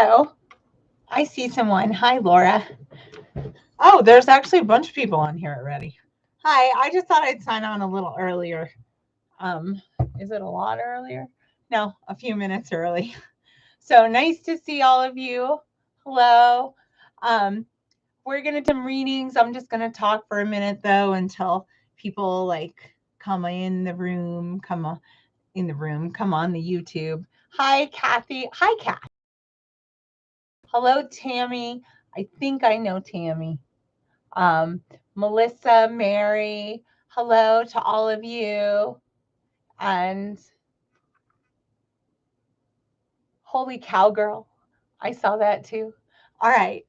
hello. I see someone. Hi, Laura. Oh, there's actually a bunch of people on here already. Hi, I just thought I'd sign on a little earlier. Um, is it a lot earlier? No, a few minutes early. So nice to see all of you. Hello. Um, we're gonna do some readings. I'm just gonna talk for a minute though until people like come in the room, come on the YouTube. Hi, Kathy. Hi, Kat. Hello, Tammy. I think I know Tammy. Um, Melissa, Mary. Hello to all of you. And holy cowgirl. I saw that too. All right.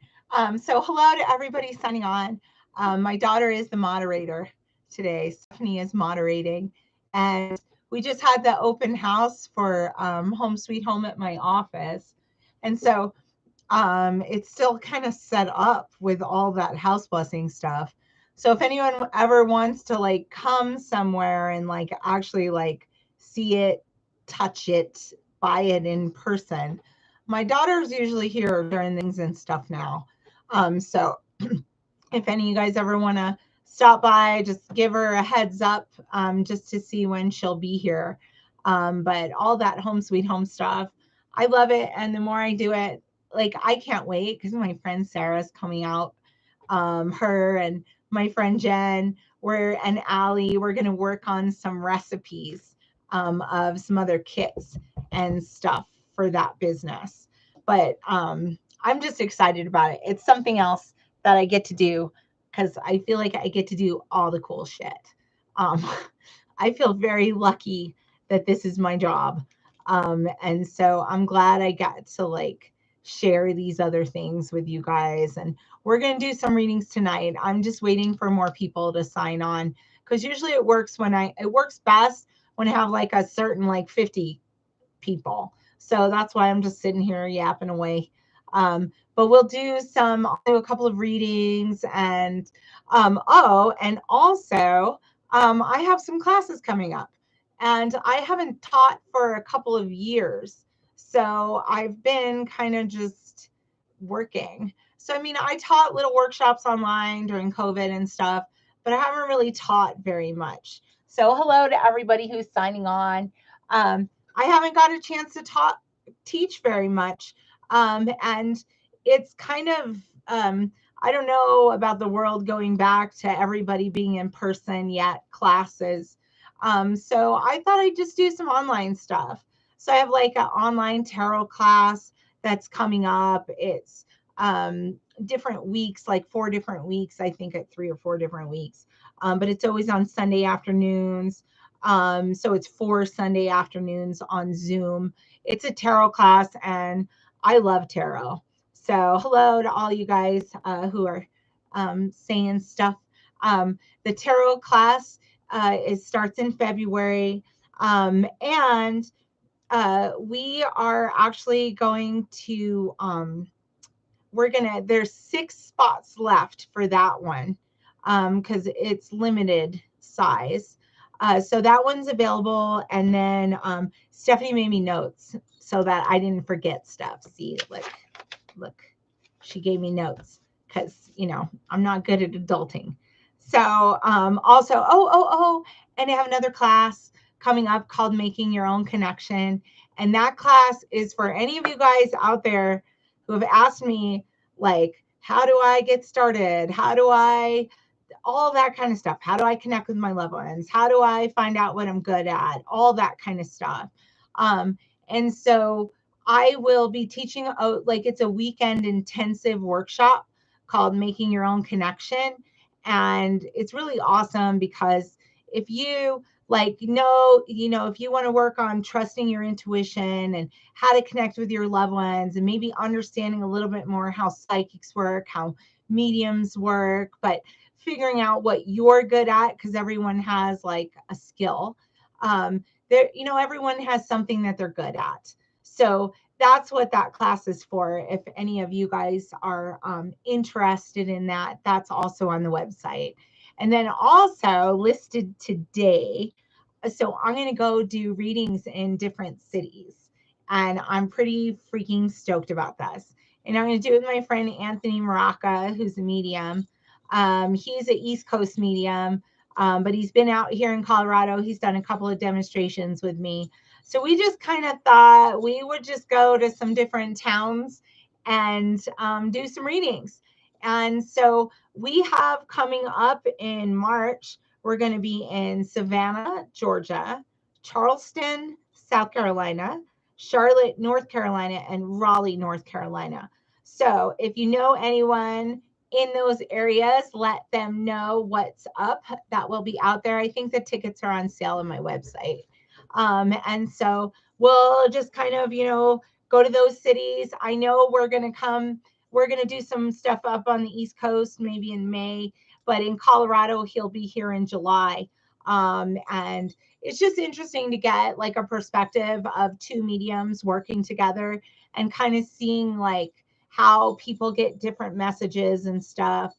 So hello to everybody signing on. My daughter is the moderator today. Stephanie is moderating. And we just had the open house for Home Sweet Home at my office. And so it's still kind of set up with all that house blessing stuff. So if anyone ever wants to like come somewhere and like actually like see it, touch it, buy it in person, my daughter's usually here during things and stuff now. So if any of you guys ever want to stop by, just give her a heads up just to see when she'll be here. But all that home sweet home stuff, I love it. And the more I do it, like I can't wait because my friend Sarah's coming out. Her and my friend Jen, and Allie, we're gonna work on some recipes of some other kits and stuff for that business. But I'm just excited about it. It's something else that I get to do because I feel like I get to do all the cool shit. Um, I feel very lucky that this is my job. And so I'm glad I got to like share these other things with you guys. And we're going to do some readings tonight. I'm just waiting for more people to sign on because usually it works best when I have like a certain like 50 people. So that's why I'm just sitting here yapping away. But we'll do a couple of readings and and also I have some classes coming up and I haven't taught for a couple of years. So I've been kind of just working. So, I mean, I taught little workshops online during COVID and stuff, but I haven't really taught very much. So hello to everybody who's signing on. I haven't got a chance to teach very much. And it's kind of, I don't know about the world going back to everybody being in person yet, classes. So I thought I'd just do some online stuff. So I have like an online tarot class that's coming up. It's different weeks, like 4 different weeks, I think at 3 or 4 different weeks. But it's always on Sunday afternoons. So it's 4 Sunday afternoons on Zoom. It's a tarot class and I love tarot. So hello to all you guys who are saying stuff. The tarot class it starts in February. And we are actually going to there's 6 spots left for that one because it's limited size. So that one's available. And then Stephanie made me notes so that I didn't forget stuff. See, look, she gave me notes because, I'm not good at adulting. So also, and I have another class coming up called Making Your Own Connection. And that class is for any of you guys out there who have asked me, like, how do I get started? All that kind of stuff. How do I connect with my loved ones? How do I find out what I'm good at? All that kind of stuff. And so I will be teaching, it's a weekend intensive workshop called Making Your Own Connection. And it's really awesome because if you if you want to work on trusting your intuition and how to connect with your loved ones and maybe understanding a little bit more how psychics work, how mediums work, but figuring out what you're good at, because everyone has like a skill. Everyone has something that they're good at. So that's what that class is for. If any of you guys are interested in that, that's also on the website. And then also listed today. So I'm going to go do readings in different cities. And I'm pretty freaking stoked about this. And I'm going to do it with my friend Anthony Maraca, who's a medium. He's an East Coast medium, but he's been out here in Colorado. He's done a couple of demonstrations with me. So we just kind of thought we would just go to some different towns and do some readings. And so we have coming up in March, we're going to be in Savannah, Georgia, Charleston, South Carolina, Charlotte, North Carolina, and Raleigh, North Carolina. So if you know anyone in those areas, let them know what's up. That will be out there. I think the tickets are on sale on my website. And so we'll just kind of, go to those cities. I know we're going to do some stuff up on the East Coast, maybe in May, but in Colorado, he'll be here in July. And it's just interesting to get like a perspective of two mediums working together and kind of seeing like how people get different messages and stuff.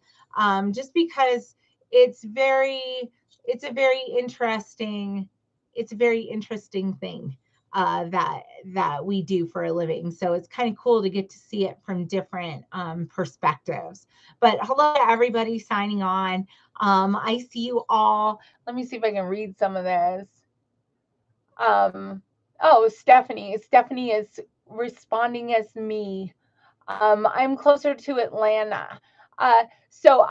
Just because it's a very interesting thing that we do for a living. So it's kind of cool to get to see it from different perspectives. But hello to everybody signing on. I see you all. Let me see if I can read some of this. Stephanie is responding as me. I'm closer to Atlanta. So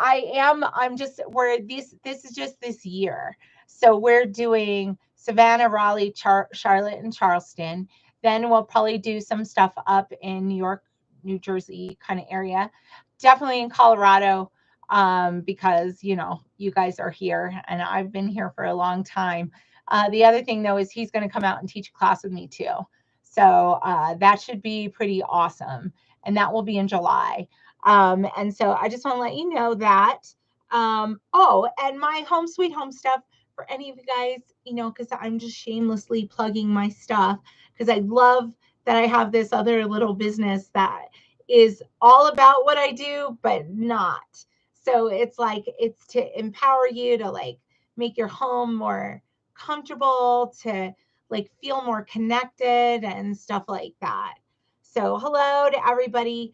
this is just this year. So we're doing Savannah, Raleigh, Charlotte, and Charleston. Then we'll probably do some stuff up in New York, New Jersey kind of area. Definitely in Colorado, because, you guys are here and I've been here for a long time. The other thing, though, is he's going to come out and teach a class with me, too. So that should be pretty awesome. And that will be in July. And so I just want to let you know that. And my home sweet home stuff for any of you guys, because I'm just shamelessly plugging my stuff because I love that I have this other little business that is all about what I do, but not. So it's to empower you to like make your home more comfortable, to like feel more connected and stuff like that. So hello to everybody.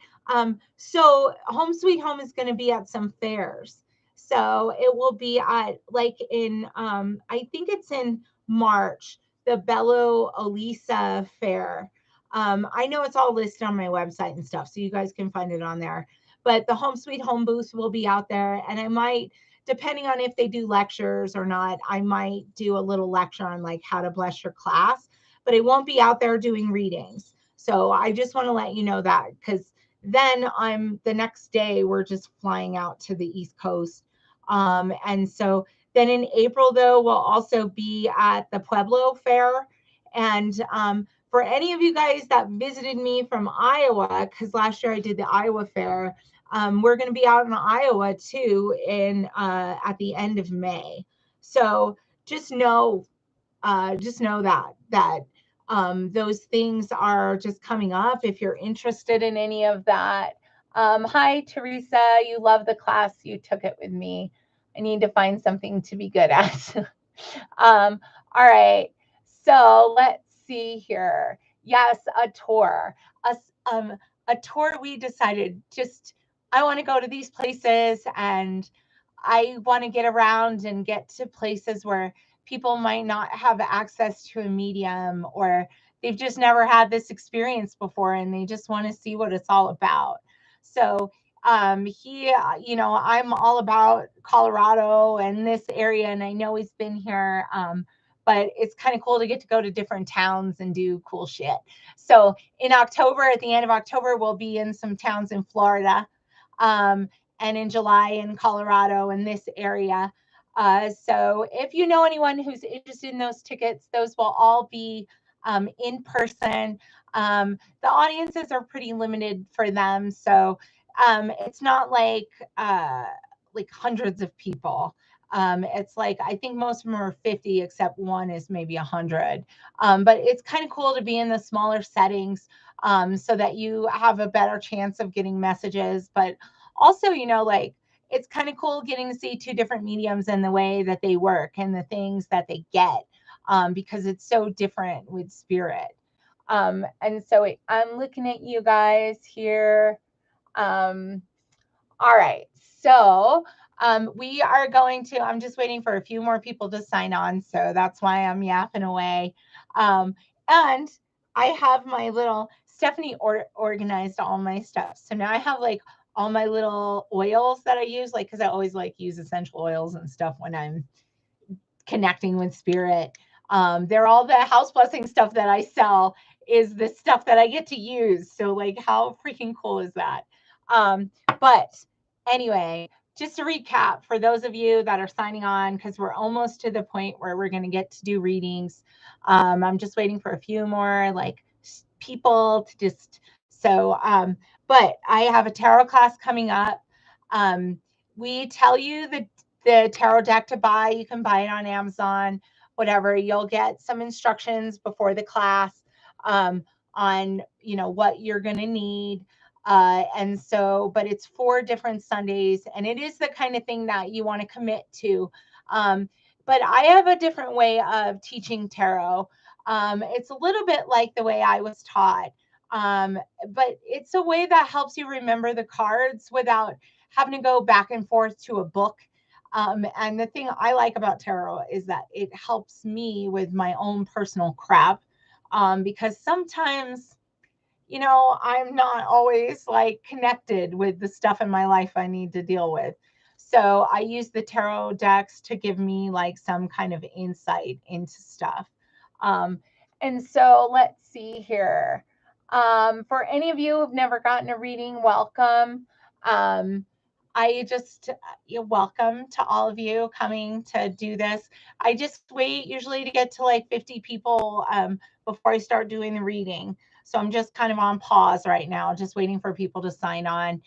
So Home Sweet Home is going to be at some fairs. So it will be at I think it's in March, the Bello Elisa Fair. I know it's all listed on my website and stuff, so you guys can find it on there. But the Home Sweet Home booth will be out there, and I might, depending on if they do lectures or not, I might do a little lecture on like how to bless your class, but I won't be out there doing readings. So I just want to let you know that, because then the next day we're just flying out to the East Coast. And so then in April, though, we'll also be at the Pueblo Fair. And for any of you guys that visited me from Iowa, because last year I did the Iowa Fair, we're going to be out in Iowa too at the end of May. So just know that those things are just coming up if you're interested in any of that. Hi, Teresa. You love the class. You took it with me. I need to find something to be good at. All right. So let's see here. Yes, a tour. A tour, we decided I want to go to these places and I want to get around and get to places where people might not have access to a medium, or they've just never had this experience before and they just want to see what it's all about. So I'm all about Colorado and this area, and I know he's been here, but it's kind of cool to get to go to different towns and do cool shit. So in October, at the end of October, we'll be in some towns in Florida, and in July in Colorado and this area. So if you know anyone who's interested in those tickets, those will all be in person. The audiences are pretty limited for them, so it's not like hundreds of people. It's like, I think most of them are 50, except one is maybe 100. But it's kind of cool to be in the smaller settings, so that you have a better chance of getting messages. But also, it's kind of cool getting to see two different mediums and the way that they work and the things that they get, because it's so different with spirit. And so I'm looking at you guys here. All right. So we are going to, I'm just waiting for a few more people to sign on. So that's why I'm yapping away. And I have my little, Stephanie organized all my stuff. So now I have like all my little oils that I use, like, because I always like use essential oils and stuff when I'm connecting with spirit. They're all the house blessing stuff that I sell is the stuff that I get to use. So like, how freaking cool is that? But anyway, just to recap for those of you that are signing on, because we're almost to the point where we're going to get to do readings. I'm just waiting for a few more like people to just, so, but I have a tarot class coming up. We tell you the tarot deck to buy. You can buy it on Amazon, whatever. You'll get some instructions before the class on, you know, what you're going to need. And so, but it's 4 different Sundays, and it is the kind of thing that you want to commit to. But I have a different way of teaching tarot. It's a little bit like the way I was taught. But it's a way that helps you remember the cards without having to go back and forth to a book. And the thing I like about tarot is that it helps me with my own personal crap. Because sometimes, you know, I'm not always like connected with the stuff in my life I need to deal with. So I use the tarot decks to give me like some kind of insight into stuff. And so let's see here. For any of you who've never gotten a reading, welcome. I just, you're welcome to all of you coming to do this. I just wait usually to get to like 50 people before I start doing the reading. So I'm just kind of on pause right now, just waiting for people to sign on.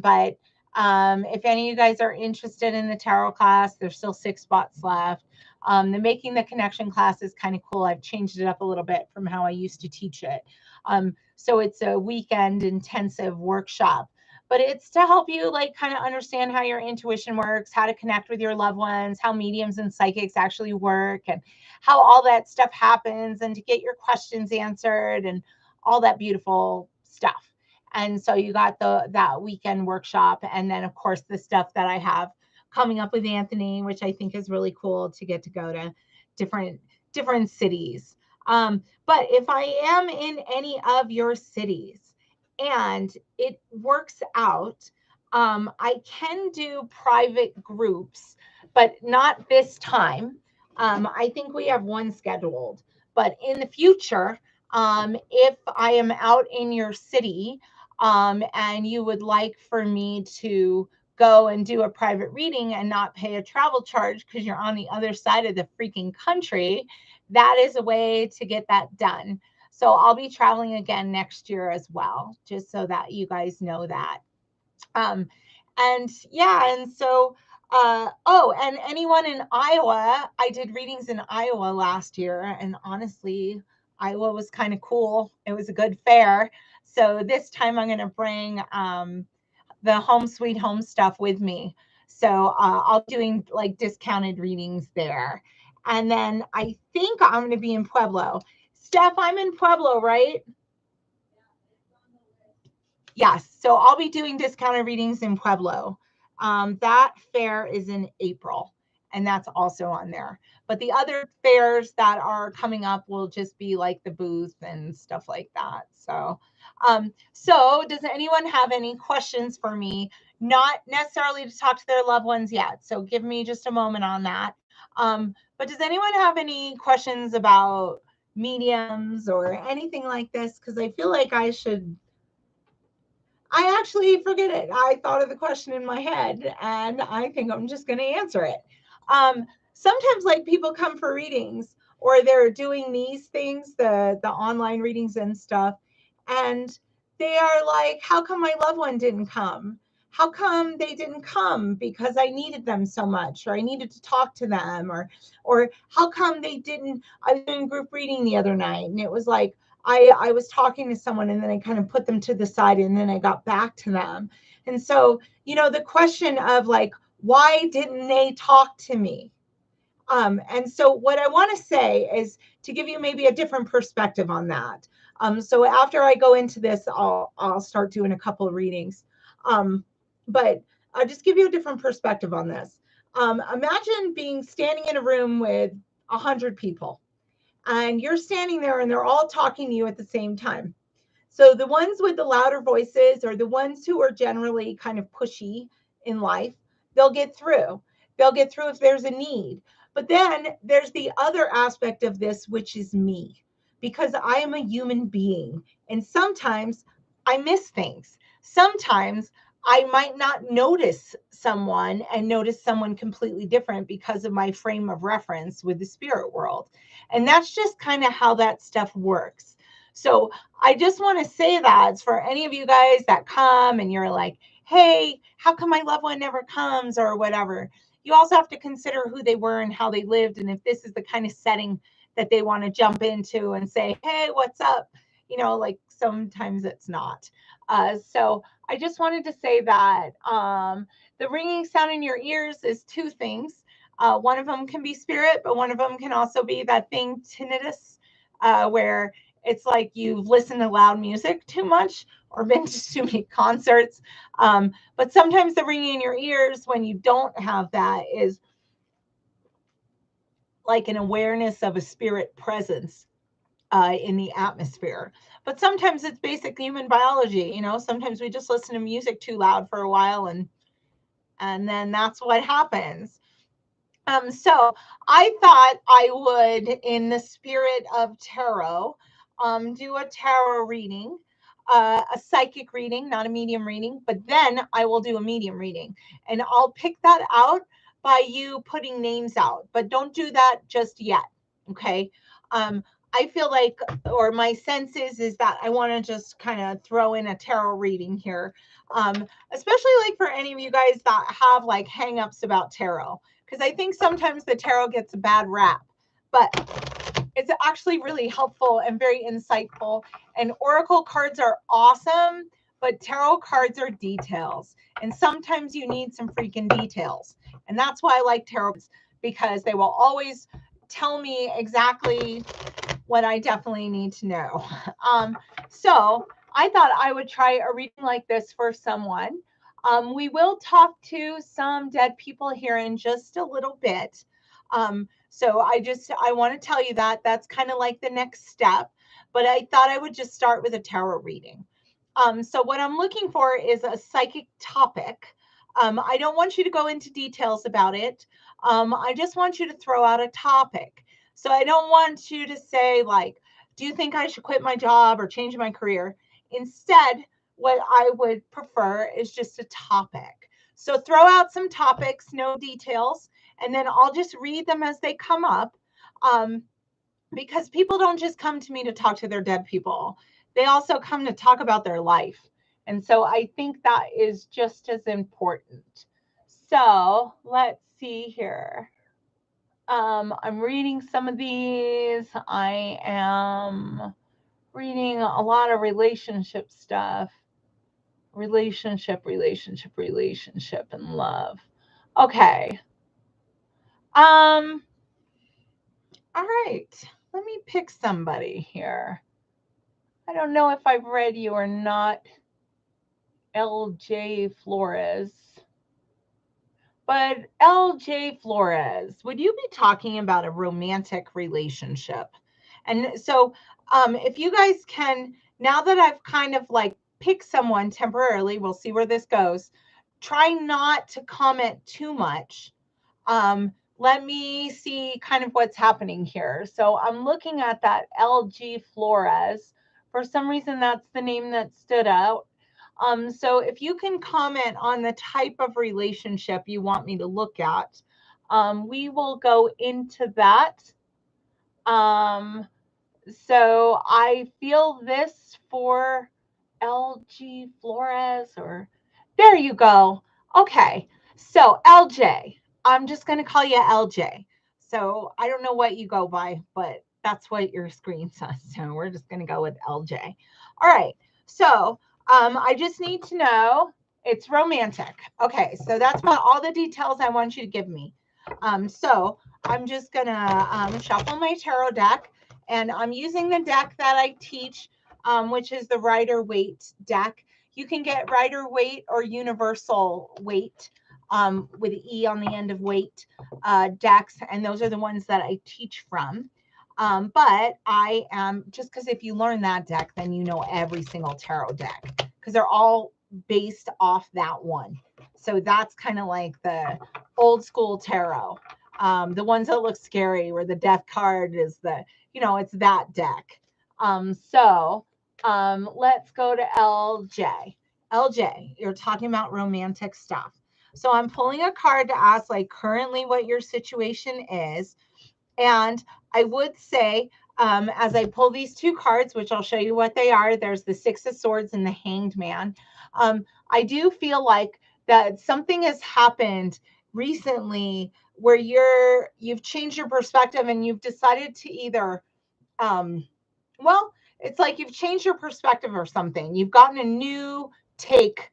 But if any of you guys are interested in the tarot class, there's still 6 spots left. The Making the Connection class is kind of cool. I've changed it up a little bit from how I used to teach it. So it's a weekend intensive workshop, but it's to help you like kind of understand how your intuition works, how to connect with your loved ones, how mediums and psychics actually work, and how all that stuff happens, and to get your questions answered and all that beautiful stuff. And so you got that weekend workshop, and then of course the stuff that I have coming up with Anthony, which I think is really cool to get to go to different cities. But if I am in any of your cities and it works out, I can do private groups, but not this time. I think we have one scheduled, but in the future, if I am out in your city and you would like for me to go and do a private reading and not pay a travel charge because you're on the other side of the freaking country, that is a way to get that done. So I'll be traveling again next year as well, just so that you guys know that. And yeah, and so, oh, and anyone in Iowa, I did readings in Iowa last year, and honestly, Iowa was kind of cool. It was a good fair. So this time I'm going to bring the Home Sweet Home stuff with me. So I'll be doing like discounted readings there. And then I think I'm going to be in Pueblo. Steph, I'm in Pueblo, right? Yes. So I'll be doing discounted readings in Pueblo. That fair is in April, and that's also on there. But the other fairs that are coming up will just be like the booth and stuff like that. So does anyone have any questions for me? Not necessarily to talk to their loved ones yet. So give me just a moment on that. But does anyone have any questions about mediums or anything like this? Because I feel like I actually forget it. I thought of the question in my head, and I think I'm just going to answer it. Sometimes like people come for readings, or they're doing these things, the online readings and stuff, and they are like, how come my loved one didn't come? How come they didn't come? Because I needed them so much, or I needed to talk to them, or how come they didn't? I was doing group reading the other night, and it was like, I was talking to someone, and then I kind of put them to the side, and then I got back to them. And so, you know, the question of like, why didn't they talk to me? And so what I want to say is to give you maybe a different perspective on that. So after I go into this, I'll start doing a couple of readings. But I'll just give you a different perspective on this. Imagine being standing in a room with 100 people, and you're standing there and they're all talking to you at the same time. So the ones with the louder voices, or the ones who are generally kind of pushy in life, they'll get through. They'll get through if there's a need. But then there's the other aspect of this, which is me, because I am a human being. And sometimes I miss things. Sometimes I might not notice someone and notice someone completely different because of my frame of reference with the spirit world. And that's just kind of how that stuff works. So I just want to say that for any of you guys that come and you're like, hey, how come my loved one never comes or whatever? You also have to consider who they were and how they lived. And if this is the kind of setting that they want to jump into and say, hey, what's up? You know, like sometimes it's not. So I just wanted to say that the ringing sound in your ears is two things. One of them can be spirit, but one of them can also be that thing, tinnitus, where it's like you've listened to loud music too much or been to too many concerts. But sometimes the ringing in your ears when you don't have that is like an awareness of a spirit presence in the atmosphere. But sometimes it's basic human biology. You know, sometimes we just listen to music too loud for a while and then that's what happens. So I thought I would, in the spirit of tarot, do a tarot reading, a psychic reading, not a medium reading, but then I will do a medium reading. And I'll pick that out by you putting names out, but don't do that just yet. Okay. I feel like, or my sense is that I want to just kind of throw in a tarot reading here. Especially like for any of you guys that have like hangups about tarot, because I think sometimes the tarot gets a bad rap, but it's actually really helpful and very insightful. And oracle cards are awesome, but tarot cards are details. And sometimes you need some freaking details. And that's why I like tarot, because they will always tell me exactly what I definitely need to know. So I thought I would try a reading like this for someone. We will talk to some dead people here in just a little bit. So I want to tell you that that's kind of like the next step, but I thought I would just start with a tarot reading. So what I'm looking for is a psychic topic. I don't want you to go into details about it. I just want you to throw out a topic. So I don't want you to say like, do you think I should quit my job or change my career? Instead, what I would prefer is just a topic. So throw out some topics, no details, and then I'll just read them as they come up. Because people don't just come to me to talk to their dead people. They also come to talk about their life. And so I think that is just as important. So let's see here. I'm reading some of these. I am reading a lot of relationship stuff. Relationship, and love. Okay. All right. Let me pick somebody here. I don't know if I've read you or not, LJ Flores. But LJ Flores, would you be talking about a romantic relationship? And so if you guys can, now that I've kind of like picked someone temporarily, we'll see where this goes. Try not to comment too much. Let me see kind of what's happening here. So I'm looking at that LG Flores. For some reason, that's the name that stood out. So if you can comment on the type of relationship you want me to look at, we will go into that. So I feel this for LG Flores, or there you go. Okay. So LJ, I'm just going to call you LJ. So I don't know what you go by, but that's what your screen says. So we're just going to go with LJ. All right. So I just need to know it's romantic. Okay. So that's about all the details I want you to give me. So I'm just gonna shuffle my tarot deck, and I'm using the deck that I teach, which is the Rider Waite deck. You can get Rider Waite or Universal Waite, with an E on the end of Waite decks, and those are the ones that I teach from. But I am, just because if you learn that deck, then you know every single tarot deck, because they're all based off that one. So that's kind of like the old school tarot. The ones that look scary, where the death card is it's that deck. Let's go to LJ. LJ, you're talking about romantic stuff. So I'm pulling a card to ask, like, currently what your situation is. And I would say, as I pull these two cards, which I'll show you what they are, there's the Six of Swords and the Hanged Man. I do feel like that something has happened recently where you've changed your perspective and you've decided to either, well, it's like you've changed your perspective or something. You've gotten a new take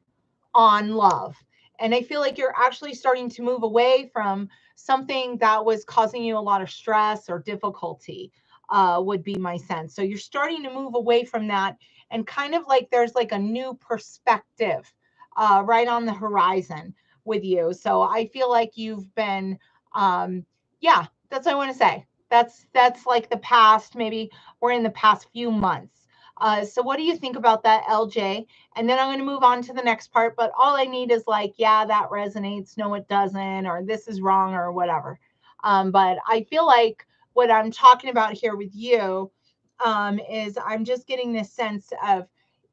on love. And I feel like you're actually starting to move away from something that was causing you a lot of stress or difficulty, would be my sense. So you're starting to move away from that, and kind of like there's like a new perspective right on the horizon with you. So I feel like you've been, yeah, that's what I want to say. That's like the past, maybe we're in the past few months. So what do you think about that, LJ? And then I'm going to move on to the next part, but all I need is like, yeah, that resonates, no, it doesn't, or this is wrong, or whatever. But I feel like what I'm talking about here with you, is I'm just getting this sense of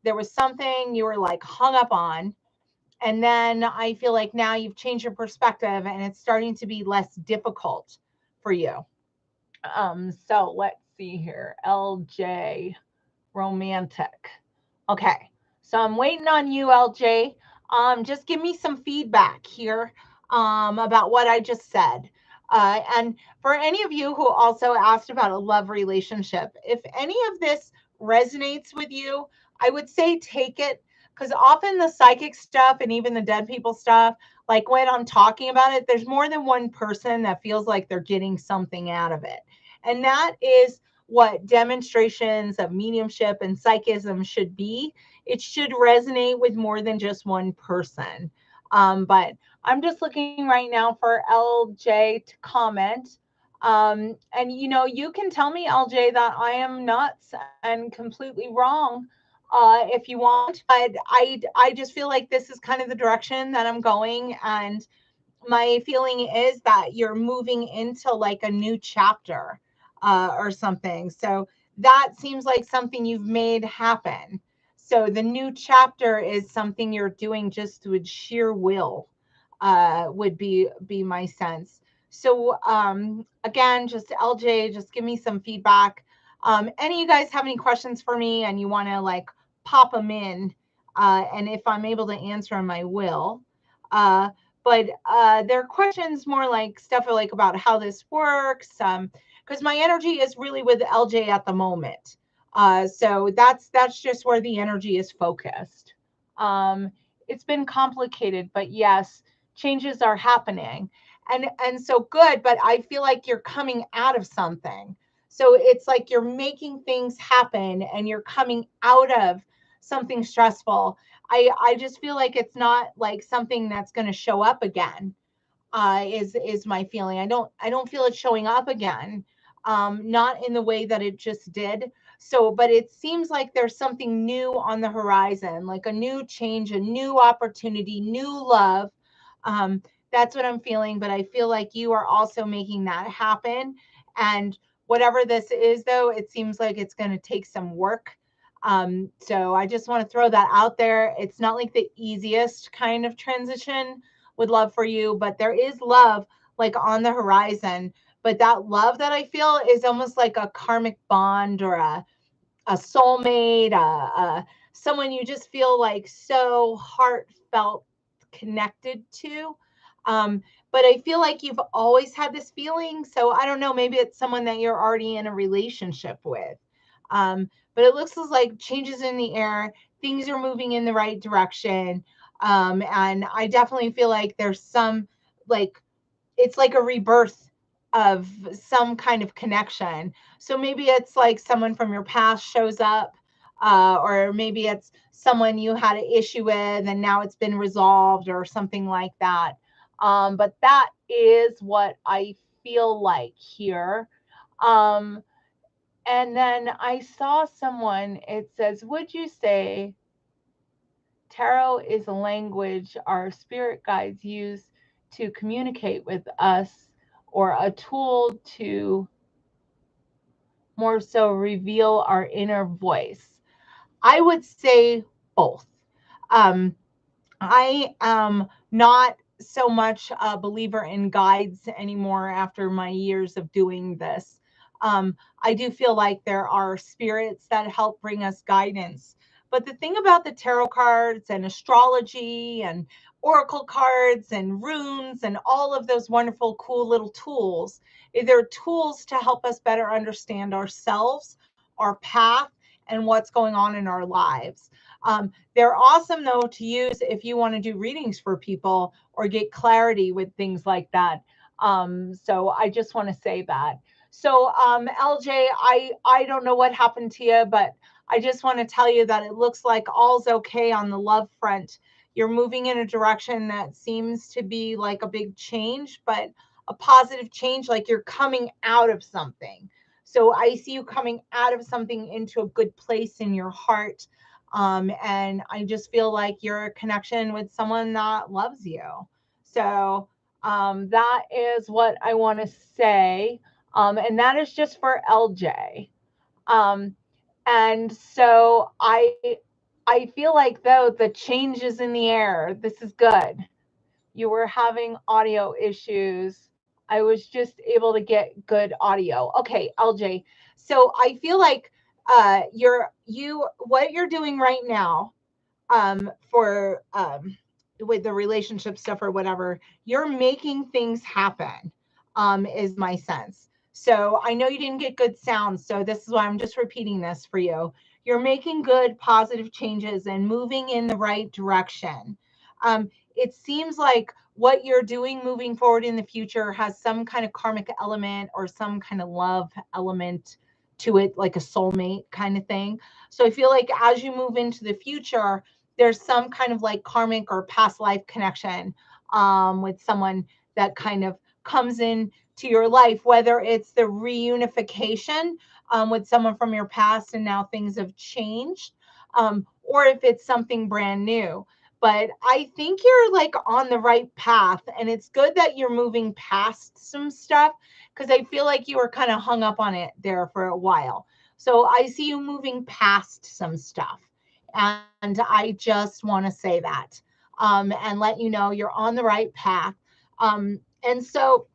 there was something you were like hung up on. And then I feel like now you've changed your perspective and it's starting to be less difficult for you. So let's see here. LJ, romantic. Okay. So I'm waiting on you, LJ. Just give me some feedback here, about what I just said. And for any of you who also asked about a love relationship, if any of this resonates with you, I would say take it, because often the psychic stuff and even the dead people stuff, like when I'm talking about it, there's more than one person that feels like they're getting something out of it. And that is what demonstrations of mediumship and psychism should be. It should resonate with more than just one person. But I'm just looking right now for LJ to comment. And you can tell me, LJ, that I am nuts and completely wrong, if you want. But I just feel like this is kind of the direction that I'm going, and my feeling is that you're moving into like a new chapter, or something. So that seems like something you've made happen. So the new chapter is something you're doing just with sheer will, would be my sense. So again, just LJ, just give me some feedback. Any of you guys have any questions for me and you want to like pop them in, and if I'm able to answer them, I will. But there are questions more like stuff like about how this works, because my energy is really with LJ at the moment. So that's just where the energy is focused. It's been complicated, but yes, changes are happening, and so good. But I feel like you're coming out of something. So it's like you're making things happen, and you're coming out of something stressful. I just feel like it's not like something that's going to show up again. Is my feeling. I don't feel it showing up again. Not in the way that it just did. So, but it seems like there's something new on the horizon, like a new change, a new opportunity, new love. That's what I'm feeling. But I feel like you are also making that happen. And whatever this is, though, it seems like it's going to take some work. So I just want to throw that out there. It's not like the easiest kind of transition with love for you, but there is love like on the horizon. But that love that I feel is almost like a karmic bond, or a soulmate, someone you just feel like so heartfelt connected to. But I feel like you've always had this feeling. So I don't know, maybe it's someone that you're already in a relationship with. But it looks like changes in the air, things are moving in the right direction. And I definitely feel like there's some like it's like a rebirth of some kind of connection. So maybe it's like someone from your past shows up, or maybe it's someone you had an issue with and now it's been resolved or something like that. But that is what I feel like here. Um, and then I saw someone, it says, would you say tarot is a language our spirit guides use to communicate with us, or a tool to more so reveal our inner voice? I would say both. Um, I am not so much a believer in guides anymore after my years of doing this. I do feel like there are spirits that help bring us guidance. But the thing about the tarot cards and astrology and oracle cards and runes and all of those wonderful, cool little tools, they're tools to help us better understand ourselves, our path, and what's going on in our lives. They're awesome, though, to use if you want to do readings for people or get clarity with things like that. So I just want to say that. So, LJ, I don't know what happened to you, but I just want to tell you that it looks like all's okay on the love front. You're moving in a direction that seems to be like a big change, but a positive change, like you're coming out of something. So I see you coming out of something into a good place in your heart. And I just feel like you're a connection with someone that loves you. So that is what I want to say. And that is just for LJ. Um, and so I feel like though the change is in the air. This is good. You were having audio issues. I was just able to get good audio. Okay, LJ. So I feel like what you're doing right now, for with the relationship stuff or whatever, you're making things happen, is my sense. So I know you didn't get good sound, so this is why I'm just repeating this for you. You're making good positive changes and moving in the right direction. It seems like what you're doing moving forward in the future has some kind of karmic element or some kind of love element to it, like a soulmate kind of thing. So I feel like as you move into the future, there's some kind of like karmic or past life connection, with someone that kind of comes in to your life, whether it's the reunification, with someone from your past and now things have changed, or if it's something brand new. But I think you're like on the right path, and it's good that you're moving past some stuff, because I feel like you were kind of hung up on it there for a while. So I see you moving past some stuff. And I just want to say that, and let you know you're on the right path. And so,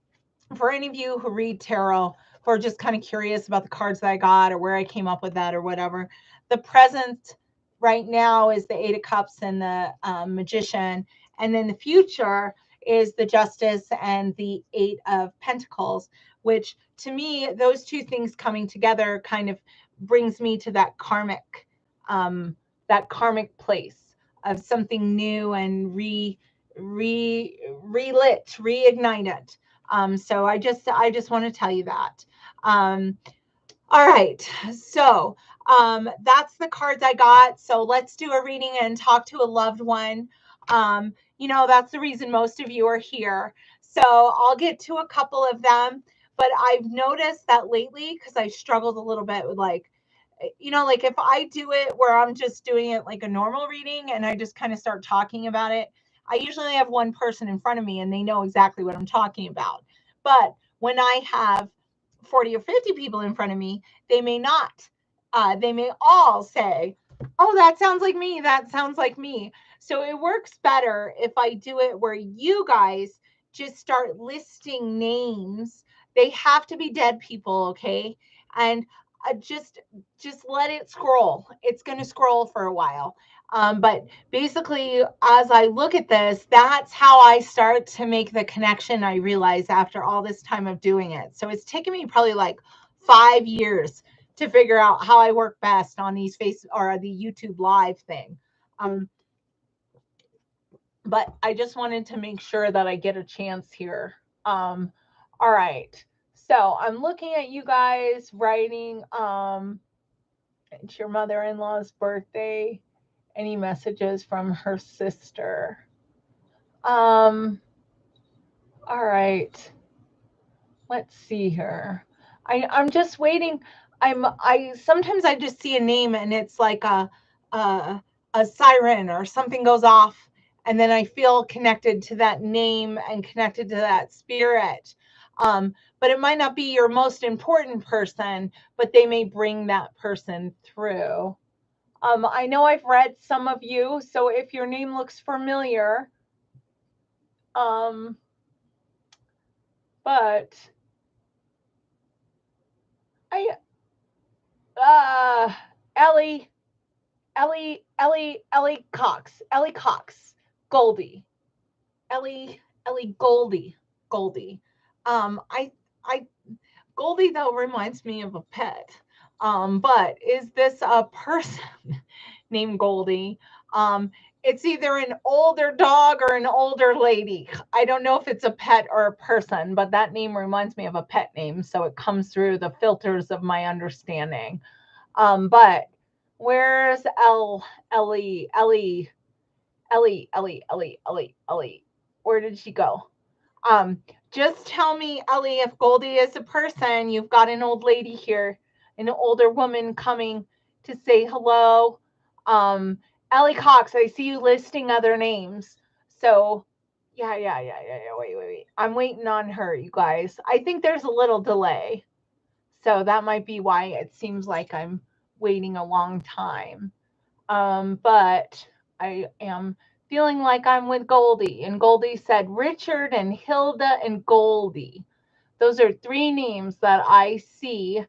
for any of you who read tarot, who are just kind of curious about the cards that I got or where I came up with that or whatever, the present right now is the Eight of Cups and the Magician. And then the future is the Justice and the Eight of Pentacles, which to me, those two things coming together kind of brings me to um, that karmic place of something new and relit, reignited. So I just want to tell you that. All right. So that's the cards I got. So let's do a reading and talk to a loved one. That's the reason most of you are here. So I'll get to a couple of them. But I've noticed that lately, because I struggled a little bit with like if I do it where I'm just doing it like a normal reading and I just kind of start talking about it, I usually have one person in front of me and they know exactly what I'm talking about. But when I have 40 or 50 people in front of me, they may not. They may all say, oh, that sounds like me. That sounds like me. So it works better if I do it where you guys just start listing names. They have to be dead people, okay? And just let it scroll. It's going to scroll for a while. But basically, as I look at this, that's how I start to make the connection. I realize after all this time of doing it. So it's taken me probably like 5 years to figure out how I work best on these face or the YouTube live thing. But I just wanted to make sure that I get a chance here. All right. So I'm looking at you guys writing, it's your mother-in-law's birthday. Any messages from her sister? All right. Let's see here. I'm just waiting. I sometimes I just see a name and it's like a a siren or something goes off, and then I feel connected to that name and connected to that spirit. But it might not be your most important person, but they may bring that person through. I know I've read some of you, so if your name looks familiar, um, but I uh Ellie, Ellie Cox, Goldie, Ellie Goldie. I I Goldie though reminds me of a pet. But is this a person named Goldie? Um, it's either an older dog or an older lady. I don't know if it's a pet or a person, but that name reminds me of a pet name, so it comes through the filters of my understanding. But where's Ellie? Where did she go? Um, just tell me, Ellie, if Goldie is a person, you've got an old lady here, an older woman coming to say hello. Um, Ellie Cox, I see you listing other names. So, yeah. Wait. I'm waiting on her, you guys. I think there's a little delay. So that might be why it seems like I'm waiting a long time. But I am feeling like I'm with Goldie. And Goldie said Richard and Hilda and Goldie. Those are three names that I see,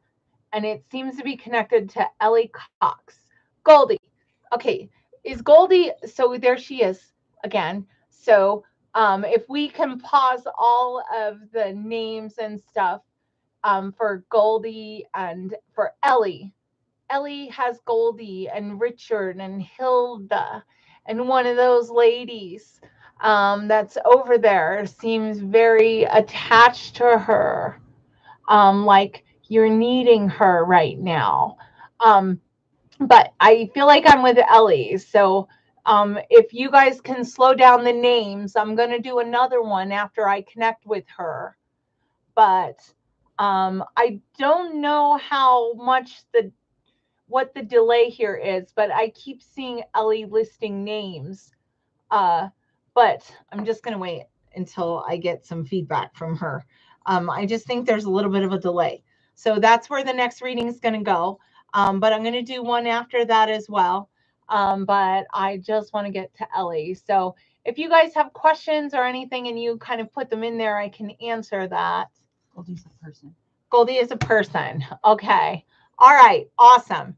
and it seems to be connected to Ellie Cox. Goldie. Okay, is Goldie, so there she is again. So if we can pause all of the names and stuff for Goldie and for Ellie. Ellie has Goldie and Richard and Hilda, and one of those ladies that's over there seems very attached to her, like you're needing her right now. Um, but I feel like I'm with Ellie, so if you guys can slow down the names, I'm gonna do another one after I connect with her. But I don't know how much the what the delay here is, but I keep seeing Ellie listing names. Uh, but I'm just going to wait until I get some feedback from her. I just think there's a little bit of a delay. So that's where the next reading is going to go. But I'm going to do one after that as well. But I just want to get to Ellie. So if you guys have questions or anything and you kind of put them in there, I can answer that. Goldie's a person. Goldie is a person. Okay. All right. Awesome.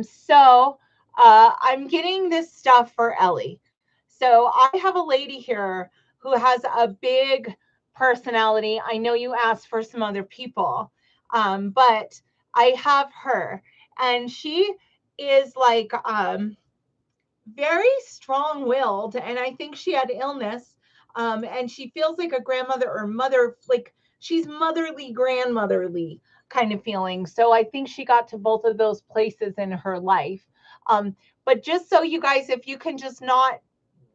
So I'm getting this stuff for Ellie. So I have a lady here who has a big personality. I know you asked for some other people, but I have her, and she is like very strong-willed, and I think she had illness, and she feels like a grandmother or mother, like she's motherly, grandmotherly kind of feeling. So I think she got to both of those places in her life. But just so you guys, if you can just not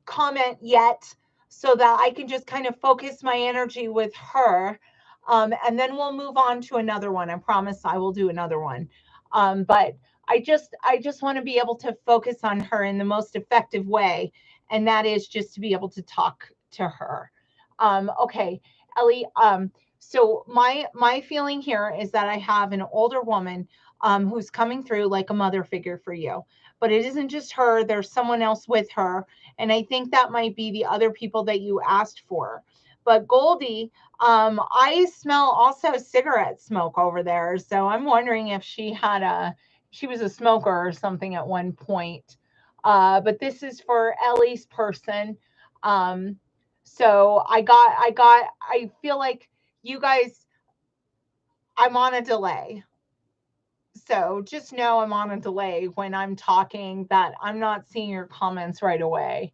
comment yet, so that I can just kind of focus my energy with her. And then we'll move on to another one. I promise I will do another one. But I just want to be able to focus on her in the most effective way, and that is just to be able to talk to her. Okay, Ellie. So my feeling here is that I have an older woman who's coming through like a mother figure for you, but it isn't just her. There's someone else with her, and I think that might be the other people that you asked for. But Goldie, I smell also cigarette smoke over there. So I'm wondering if she was a smoker or something at one point. But this is for Ellie's person. Um, so I feel like you guys, I'm on a delay. So just know I'm on a delay when I'm talking, that I'm not seeing your comments right away.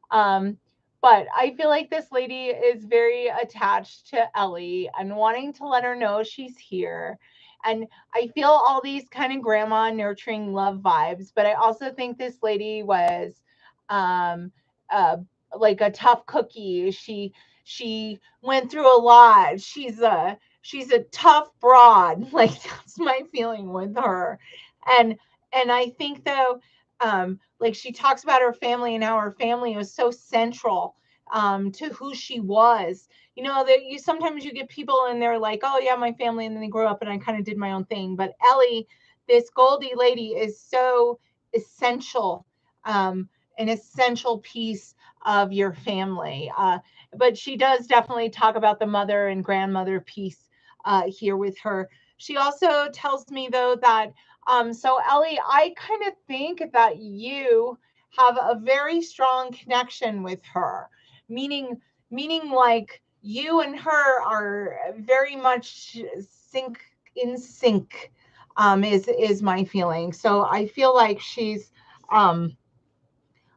Um, But I feel like this lady is very attached to Ellie and wanting to let her know she's here. And I feel all these kind of grandma nurturing love vibes, but I also think this lady was um uh like a tough cookie. She went through a lot. She's a tough broad. Like that's my feeling with her. And I think though like she talks about her family and how her family was so central to who she was. You know that you sometimes you get people and they're like, oh yeah, my family, and then they grew up and I kind of did my own thing. But Ellie, this Goldie lady, is so essential, an essential piece of your family. But she does definitely talk about the mother and grandmother piece here with her. She also tells me though that so Ellie, I kind of think that you have a very strong connection with her, meaning like you and her are very much sync is my feeling. So I feel like she's um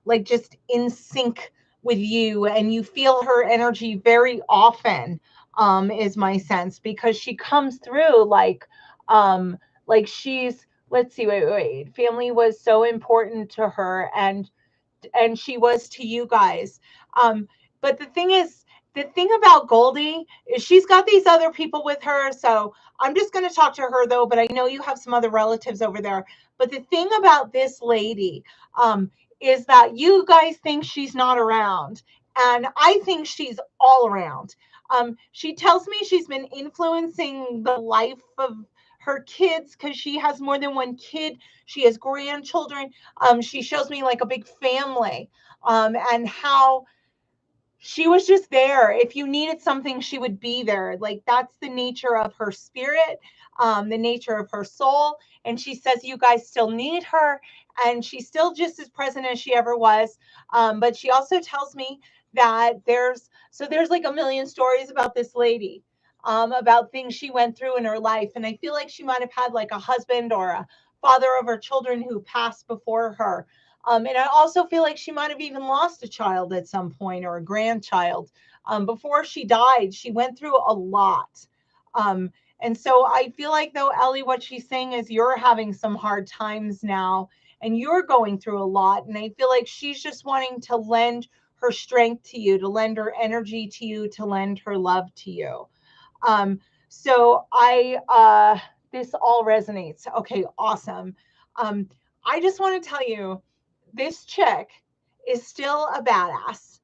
like just in sync with you and you feel her energy very often, is my sense, because she comes through like she's, let's see, wait, family was so important to her, and she was to you guys. Um, but the thing about Goldie is she's got these other people with her. So I'm just going to talk to her though, but I know you have some other relatives over there. But the thing about this lady is that you guys think she's not around. And I think she's all around. She tells me she's been influencing the life of her kids because she has more than one kid. She has grandchildren. She shows me like a big family, and how she was just there. If you needed something, she would be there. Like that's the nature of her spirit, the nature of her soul. And she says you guys still need her, and she's still just as present as she ever was. But she also tells me that there's like a million stories about this lady, about things she went through in her life. And I feel like she might have had like a husband or a father of her children who passed before her, and I also feel like she might have even lost a child at some point or a grandchild. Before she died, she went through a lot. Um, and so I feel like, though, Ellie, what she's saying is you're having some hard times now and you're going through a lot. And I feel like she's just wanting to lend her strength to you, to lend her energy to you, to lend her love to you. Um, so this all resonates. Okay, awesome. Um, I just want to tell you, this chick is still a badass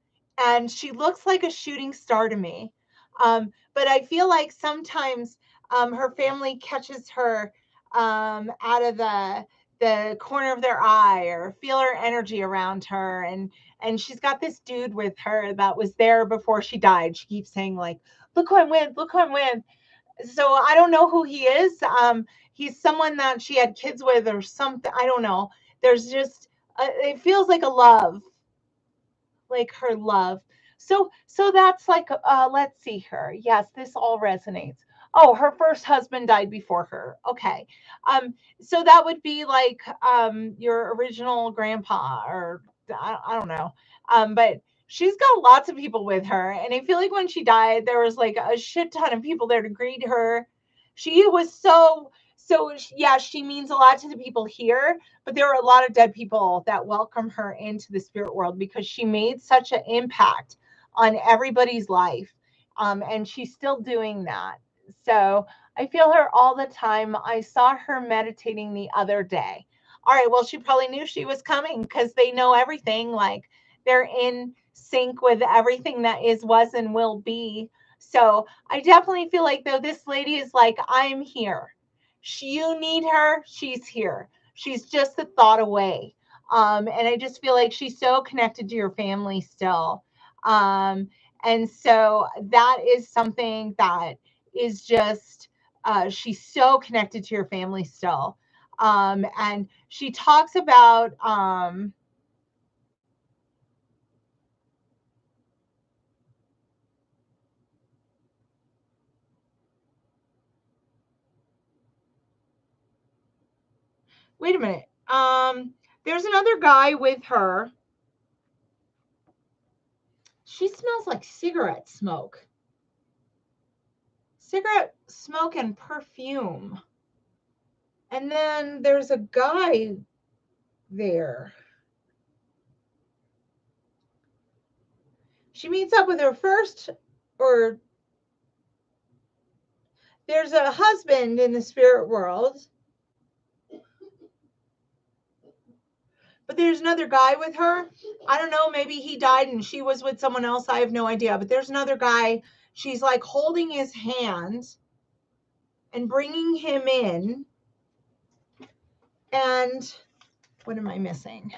and she looks like a shooting star to me. But I feel like sometimes her family catches her out of the corner of their eye or feel her energy around her, and she's got this dude with her that was there before she died. She keeps saying like, look who I'm with, look who I'm with. So I don't know who he is. He's someone that she had kids with or something. I don't know. There's just it feels like a love, like her love. So that's like let's see her. Yes, this all resonates. Oh, her first husband died before her. Okay. So that would be like your original grandpa, or I don't know. But she's got lots of people with her, and I feel like when she died there was like a shit ton of people there to greet her. She was yeah, she means a lot to the people here, but there are a lot of dead people that welcome her into the spirit world because she made such an impact on everybody's life. And she's still doing that. So I feel her all the time. I saw her meditating the other day. All right, well, she probably knew she was coming because they know everything. Like they're in sync with everything that is, was, and will be. So I definitely feel like, though, this lady is like, I'm here. You need her, she's here. She's just a thought away. And I just feel like she's so connected to your family still. And so that is something that is just, she's so connected to your family still. And she talks about, wait a minute. There's another guy with her. she smells like cigarette smoke. Cigarette smoke and perfume. And then there's a guy there. She meets up with her first, or there's a husband in the spirit world. But there's another guy with her. I don't know, maybe he died and she was with someone else. I have no idea. But there's another guy. She's like holding his hand and bringing him in. And what am I missing?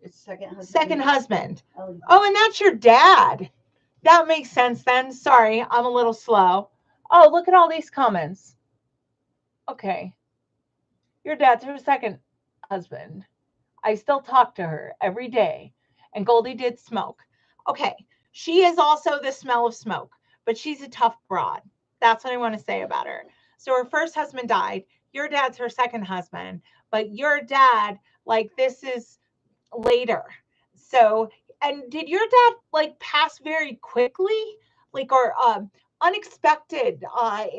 It's second husband. Second husband. Oh, and that's your dad. That makes sense then. Sorry, I'm a little slow. Oh, look at all these comments. Okay. Your dad's her second husband. I still talk to her every day. And Goldie did smoke. Okay. She is also the smell of smoke, but she's a tough broad. That's what I want to say about her. So her first husband died. Your dad's her second husband, but your dad, like, this is later. So, and did your dad like pass very quickly? Like, or unexpected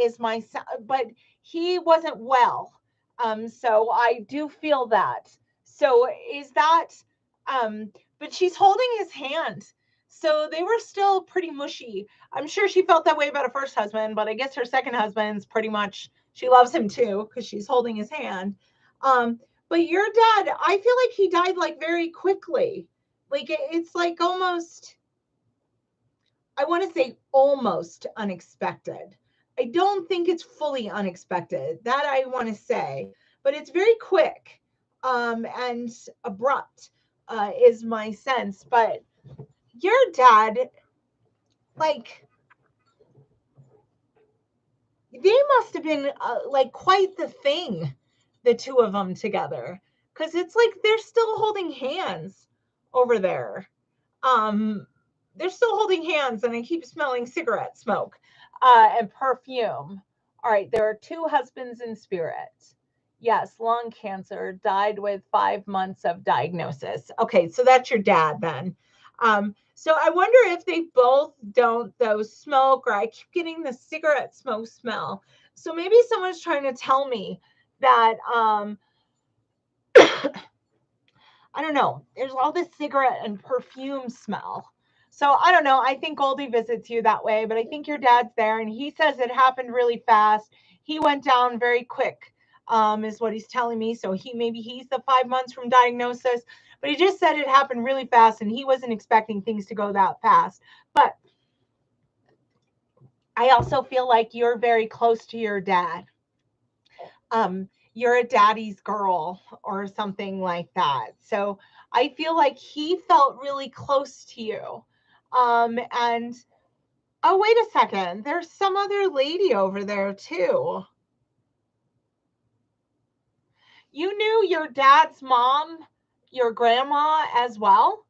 is my, but he wasn't well. So I do feel that. So is that, but she's holding his hand. So they were still pretty mushy. I'm sure she felt that way about her first husband, but I guess her second husband's pretty much, she loves him too because she's holding his hand. But your dad, I feel like he died like very quickly. Like it's like almost, I want to say almost unexpected. I don't think it's fully unexpected. That I want to say, but it's very quick and abrupt is my sense. But your dad, like, they must have been like quite the thing, the two of them together, because it's like they're still holding hands over there. They're still holding hands, and I keep smelling cigarette smoke and perfume. All right, there are two husbands in spirit. Yes, lung cancer, died with 5 months of diagnosis. Okay, so that's your dad then. So I wonder if they both don't though smoke, or I keep getting the cigarette smoke smell. So maybe someone's trying to tell me that I don't know. There's all this cigarette and perfume smell. So I don't know. I think Goldie visits you that way, but I think your dad's there, and he says it happened really fast. He went down very quick, is what he's telling me. So maybe he's the 5 months from diagnosis, but he just said it happened really fast, and he wasn't expecting things to go that fast. But I also feel like you're very close to your dad. You're a daddy's girl or something like that. So I feel like he felt really close to you. And oh, wait a second. There's some other lady over there too. You knew your dad's mom, your grandma as well.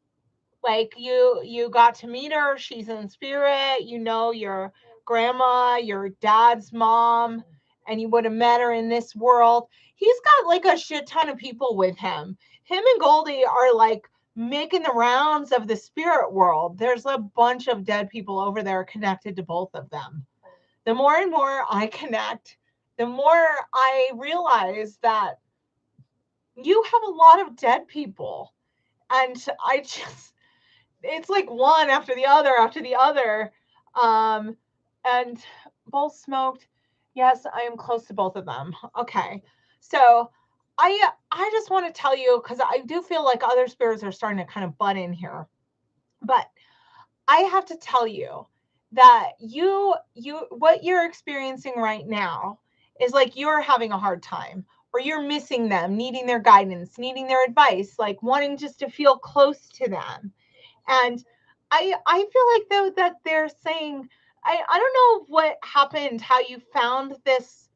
Like you got to meet her. She's in spirit. You know your grandma, your dad's mom, and you would have met her in this world. He's got like a shit ton of people with him. Him and Goldie are like making the rounds of the spirit world. There's a bunch of dead people over there connected to both of them. The more and more I connect, the more I realize that you have a lot of dead people. And I just, it's like one after the other after the other. And both smoked. Yes, I am close to both of them. Okay. So I just want to tell you, because I do feel like other spirits are starting to kind of butt in here. But I have to tell you that you what you're experiencing right now is like you're having a hard time, or you're missing them, needing their guidance, needing their advice, like wanting just to feel close to them. And I feel like though that they're saying, I don't know what happened, how you found this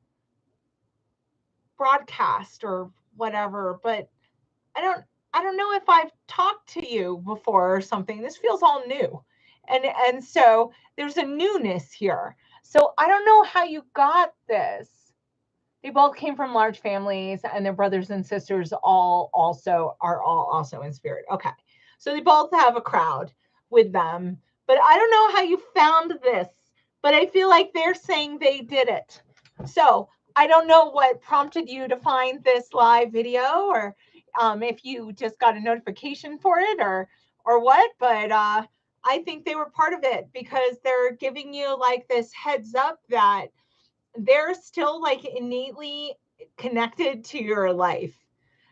broadcast or whatever, but I don't know if I've talked to you before or something. This feels all new. And so there's a newness here. So I don't know how you got this. They both came from large families, and their brothers and sisters all also in spirit. Okay. So they both have a crowd with them, but I don't know how you found this, but I feel like they're saying they did it. So I don't know what prompted you to find this live video, or if you just got a notification for it, or what, but I think they were part of it because they're giving you like this heads up that they're still like innately connected to your life.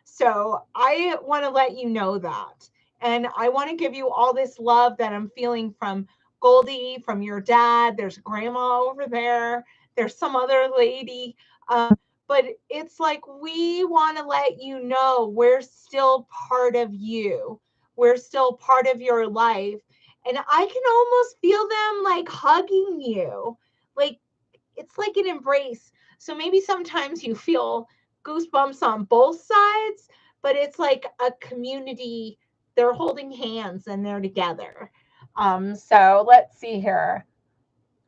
So I want to let you know that. And I want to give you all this love that I'm feeling from Goldie, from your dad. There's grandma over there. There's some other lady. But it's like we want to let you know we're still part of you. We're still part of your life. And I can almost feel them like hugging you. Like it's like an embrace. So maybe sometimes you feel goosebumps on both sides, but it's like a community. They're holding hands and they're together. So let's see here.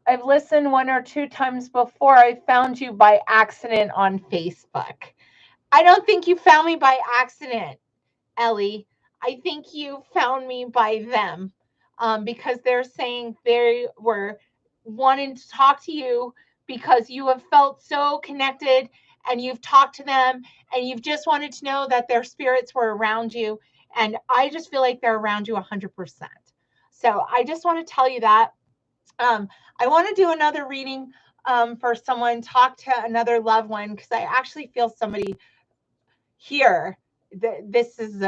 I've listened 1 or 2 times before. I found you by accident on Facebook. I don't think you found me by accident, Ellie. I think you found me by them, because they're saying they were wanting to talk to you because you have felt so connected and you've talked to them and you've just wanted to know that their spirits were around you. And I just feel like they're around you 100%. So I just want to tell you that. I want to do another reading for someone, talk to another loved one, because I actually feel somebody here. This is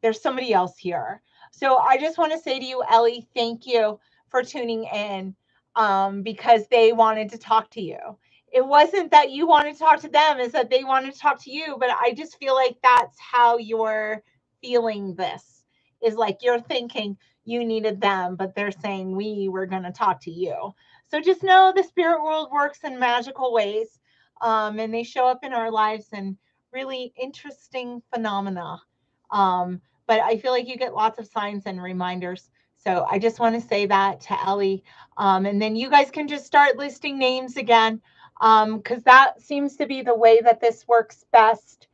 there's somebody else here. So I just want to say to you, Ellie, thank you for tuning in, because they wanted to talk to you. It wasn't that you wanted to talk to them, it's that they wanted to talk to you. But I just feel like that's how you're feeling this, is like you're thinking you needed them, but they're saying we were going to talk to you. So just know the spirit world works in magical ways, and they show up in our lives in really interesting phenomena. But I feel like you get lots of signs and reminders. So I just want to say that to Ellie. And then you guys can just start listing names again, because that seems to be the way that this works best,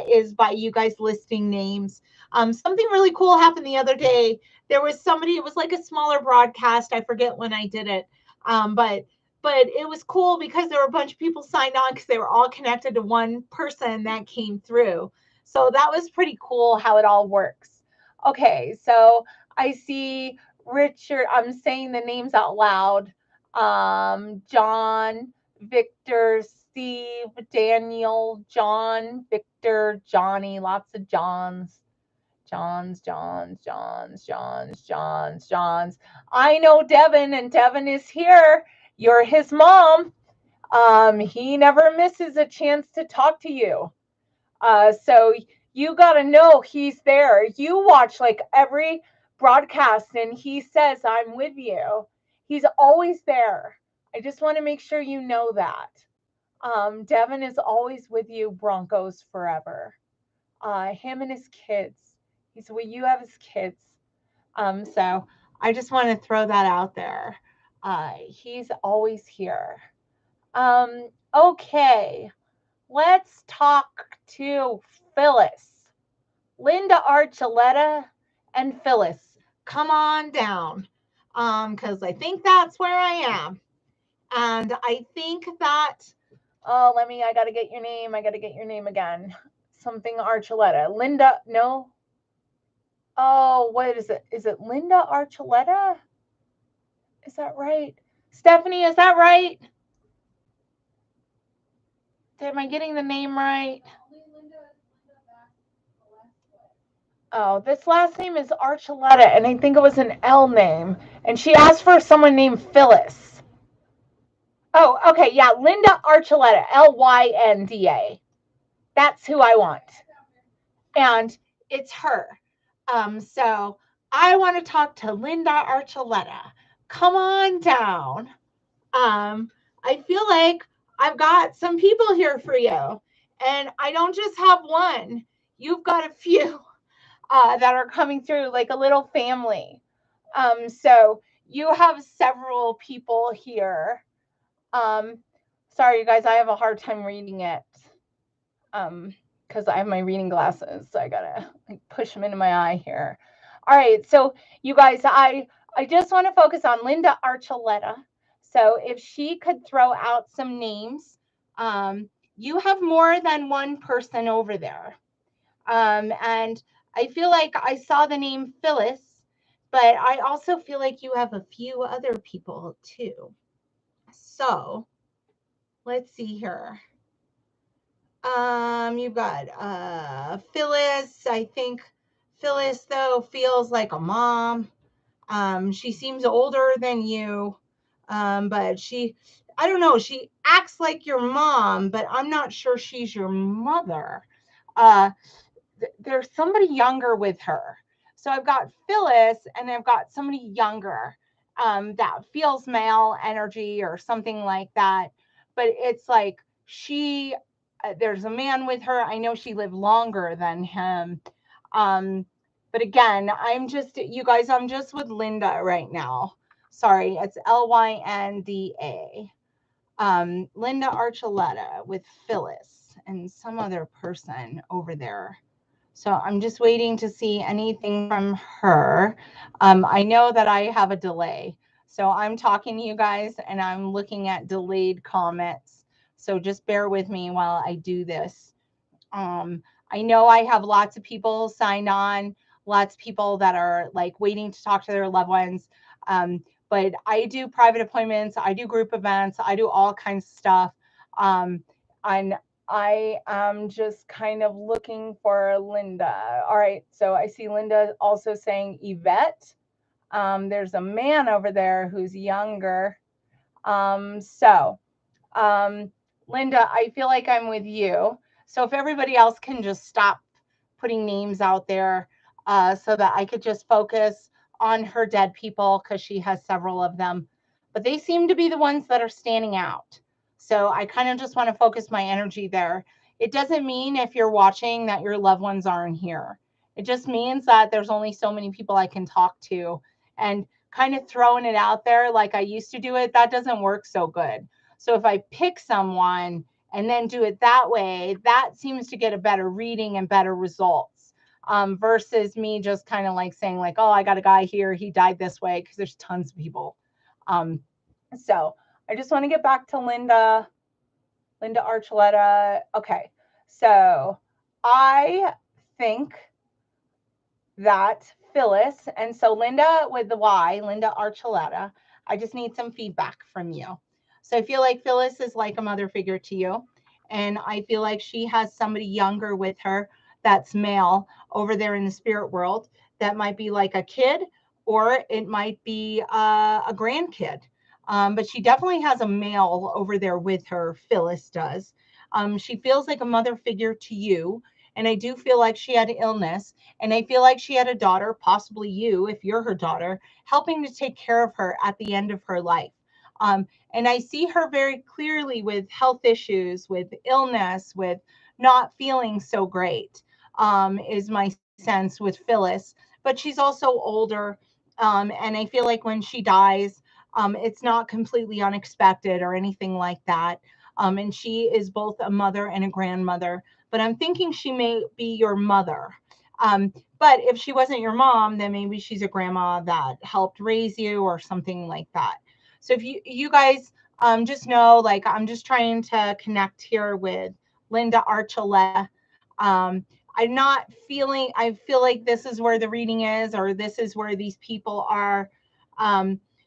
is by you guys listing names. Something really cool happened the other day. There was somebody, it was like a smaller broadcast. I forget when I did it. But it was cool because there were a bunch of people signed on because they were all connected to one person that came through. So that was pretty cool how it all works. Okay, so I see Richard. I'm saying the names out loud. John, Victor, Steve, Daniel, John, Victor, Johnny, lots of Johns. Johns. I know Devin, and Devin is here. You're his mom. He never misses a chance to talk to you. So you got to know he's there. You watch like every broadcast and he says, I'm with you. He's always there. I just want to make sure you know that. Devin is always with you, Broncos forever. Him and his kids. He's with you, have his kids. So I just want to throw that out there. He's always here. Okay. Let's talk to Phyllis. Linda Archuleta and Phyllis, come on down. Because I think that's where I am. And I think that, I gotta get your name. I gotta get your name again. Something Archuleta. Linda, no. Oh, what is it? Is it Linda Archuleta? Is that right? Stephanie, is that right? Am I getting the name right? Oh, this last name is Archuleta, and I think it was an L name. And she asked for someone named Phyllis. Oh, okay, yeah, Linda Archuleta, Lynda. That's who I want. And it's her. So I want to talk to Linda Archuleta. Come on down. I feel like I've got some people here for you. And I don't just have one. You've got a few that are coming through, like a little family. So you have several people here. Sorry, you guys, I have a hard time reading it. Because I have my reading glasses, so I gotta push them into my eye here. All right, so you guys, I just want to focus on Linda Archuleta. So if she could throw out some names, you have more than one person over there. And I feel like I saw the name Phyllis, but I also feel like you have a few other people too. So let's see here. You've got Phyllis. I think Phyllis though feels like a mom. She seems older than you. But I don't know, she acts like your mom, but I'm not sure she's your mother. Uh there's somebody younger with her. So I've got Phyllis and I've got somebody younger that feels male energy or something like that. But it's like there's a man with her. I know she lived longer than him. Um, but again, you guys, I'm just with Linda right now. Sorry, it's Lynda. Linda Archuleta with Phyllis and some other person over there. So I'm just waiting to see anything from her. I know that I have a delay. So I'm talking to you guys and I'm looking at delayed comments. So just bear with me while I do this. I know I have lots of people signed on, lots of people that are like waiting to talk to their loved ones. But I do private appointments, I do group events, I do all kinds of stuff. And I am just kind of looking for Linda. All right, so I see Linda also saying Yvette. There's a man over there who's younger. Um, so um, Linda, I feel like I'm with you. So if everybody else can just stop putting names out there so that I could just focus on her dead people because she has several of them. But they seem to be the ones that are standing out. So I kind of just want to focus my energy there. It doesn't mean if you're watching that your loved ones aren't here. It just means that there's only so many people I can talk to. And kind of throwing it out there like I used to do it, that doesn't work so good. So if I pick someone and then do it that way, that seems to get a better reading and better results versus me just kind of like saying like, oh, I got a guy here, he died this way, because there's tons of people. Um, so I just want to get back to Linda Archuleta. Okay, so I think that Phyllis, and so Linda with the Y, Linda Archuleta, I just need some feedback from you. So I feel like Phyllis is like a mother figure to you. And I feel like she has somebody younger with her that's male over there in the spirit world that might be like a kid or it might be a grandkid. But she definitely has a male over there with her, Phyllis does. She feels like a mother figure to you. And I do feel like she had illness. And I feel like she had a daughter, possibly you, if you're her daughter, helping to take care of her at the end of her life. And I see her very clearly with health issues, with illness, with not feeling so great, is my sense with Phyllis. But she's also older. And I feel like when she dies, it's not completely unexpected or anything like that. And she is both a mother and a grandmother. But I'm thinking she may be your mother. But if she wasn't your mom, then maybe she's a grandma that helped raise you or something like that. So if you guys just know, like I'm just trying to connect here with Linda Archuleta. I'm not feeling, I feel like this is where the reading is, or this is where these people are.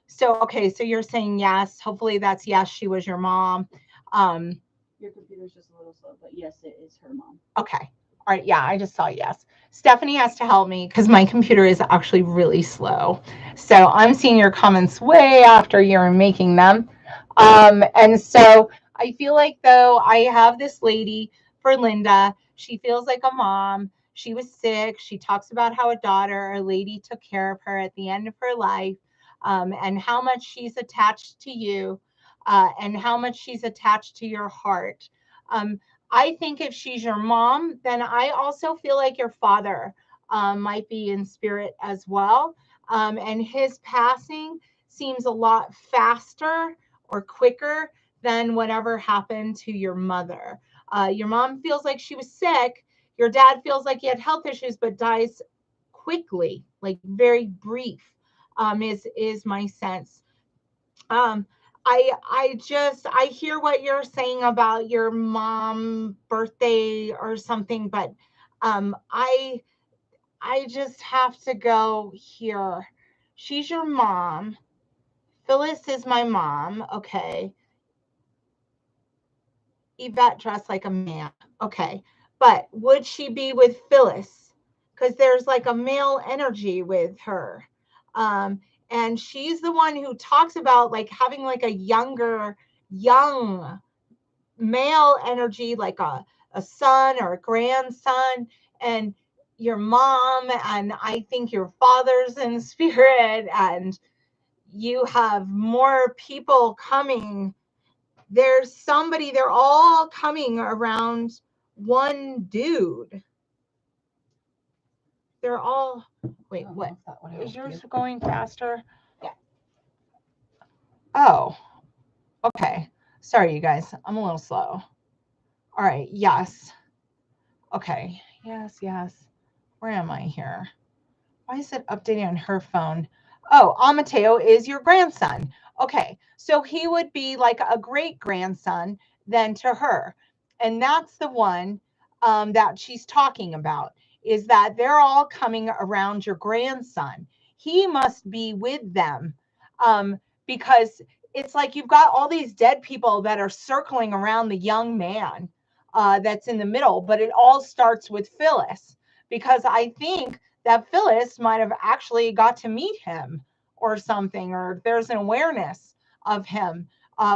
So, okay, so you're saying yes. Hopefully that's yes, she was your mom. Your computer's just a little slow, but yes, it is her mom. Okay. All right. Yeah, I just saw yes. Stephanie has to help me because my computer is actually really slow. So I'm seeing your comments way after you're making them. And so I feel like, though, I have this lady for Linda. She feels like a mom. She was sick. She talks about how a daughter, a lady, took care of her at the end of her life, and how much she's attached to you, and how much she's attached to your heart. Um, I think if she's your mom, then I also feel like your father might be in spirit as well. And his passing seems a lot faster or quicker than whatever happened to your mother. Your mom feels like she was sick. Your dad feels like he had health issues, but dies quickly, like very brief, is my sense. Um, I hear what you're saying about your mom birthday or something, but I just have to go here. She's your mom. Phyllis is my mom. Okay. Yvette dressed like a man. Okay. But would she be with Phyllis? Because there's like a male energy with her. Um, and she's the one who talks about like having like a young male energy, like a son or a grandson, and your mom, and I think your father's in spirit, and you have more people coming. There's somebody, they're all coming around one dude. They're all, wait, what? Is yours going faster? Yeah. Oh, okay. Sorry, you guys. I'm a little slow. All right. Yes. Okay. Yes. Where am I here? Why is it updating on her phone? Oh, Amateo is your grandson. Okay. So he would be like a great grandson then to her. And that's the one that she's talking about, is that they're all coming around your grandson. He must be with them because it's like you've got all these dead people that are circling around the young man that's in the middle, but it all starts with Phyllis, because I think that Phyllis might have actually got to meet him or something, or there's an awareness of him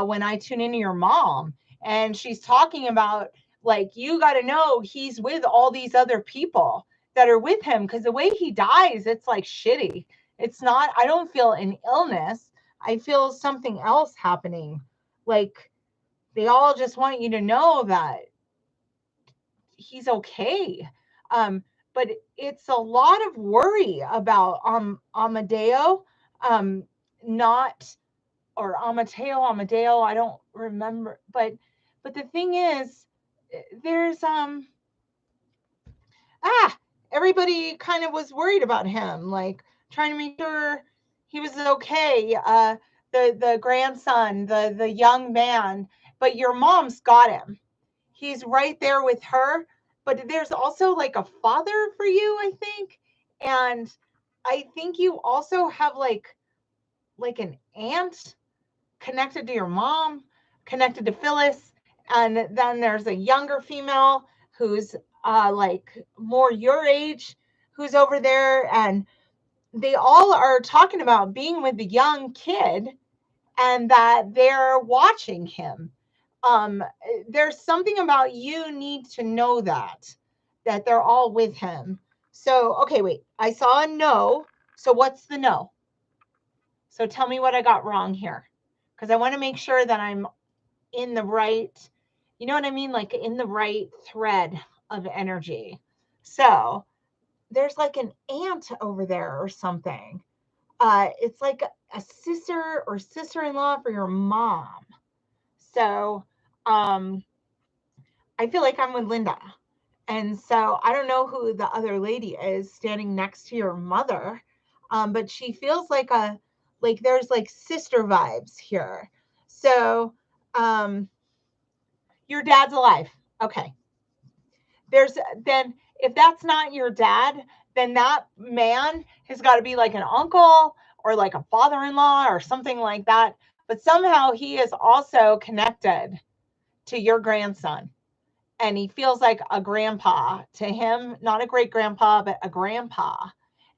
when I tune into your mom. And she's talking about, like, you got to know he's with all these other people that are with him, because the way he dies, it's like shitty. It's not, I don't feel an illness. I feel something else happening. Like, they all just want you to know that he's okay. But it's a lot of worry about Amadeo, not, or Amadeo, I don't remember. But the thing is, there's everybody kind of was worried about him, like trying to make sure he was okay. The grandson, the young man, but your mom's got him. He's right there with her, but there's also like a father for you, I think. And I think you also have like an aunt connected to your mom, connected to Phyllis. And then there's a younger female who's like more your age, who's over there. And they all are talking about being with the young kid and that they're watching him. There's something about, you need to know that they're all with him. So, okay, wait, I saw a no. So what's the no? So tell me what I got wrong here, because I want to make sure that I'm in the right, you know what I mean? Like in the right thread of energy. So there's like an aunt over there or something. It's like a sister or sister-in-law for your mom. So, I feel like I'm with Linda. And so I don't know who the other lady is standing next to your mother. But she feels like there's like sister vibes here. So, your dad's alive. Okay. Then if that's not your dad, then that man has got to be like an uncle or like a father-in-law or something like that. But somehow he is also connected to your grandson. And he feels like a grandpa to him, not a great grandpa, but a grandpa.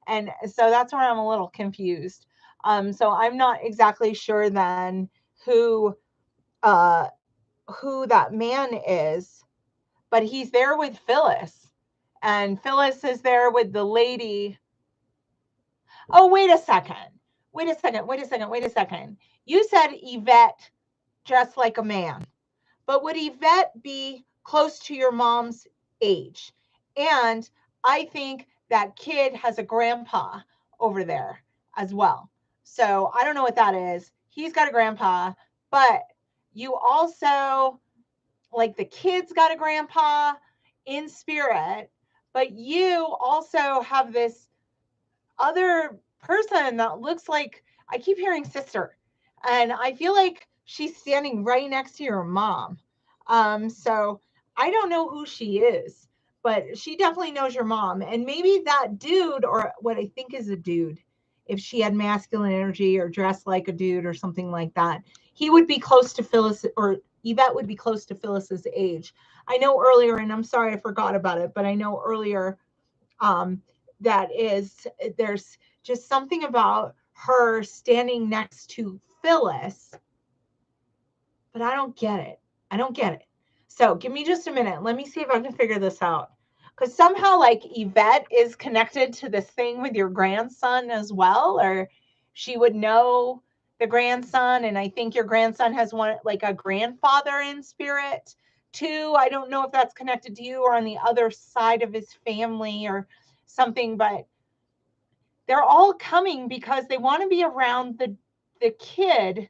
And so that's where I'm a little confused. So I'm not exactly sure then who uh, that man is, but he's there with Phyllis, and Phyllis is there with the lady. Oh, wait a second. You said Yvette dressed like a man. But would Yvette be close to your mom's age? And I think that kid has a grandpa over there as well. So I don't know what that is. He's got a grandpa, but you also, like, the kid's got a grandpa in spirit, but you also have this other person that looks like, I keep hearing sister, and I feel like she's standing right next to your mom. So I don't know who she is, but she definitely knows your mom. And maybe that dude, or what I think is a dude, if she had masculine energy or dressed like a dude or something like that, he would be close to Phyllis, or Yvette would be close to Phyllis's age. I know earlier, and I'm sorry I forgot about it, but I know earlier, um, that is, there's just something about her standing next to Phyllis, but I don't get it. I don't get it. So give me just a minute. Let me see if I can figure this out. Because somehow, like, Yvette is connected to this thing with your grandson as well, or she would know the grandson. And I think your grandson has one, like a grandfather in spirit too. I don't know if that's connected to you or on the other side of his family or something, but they're all coming because they want to be around the kid.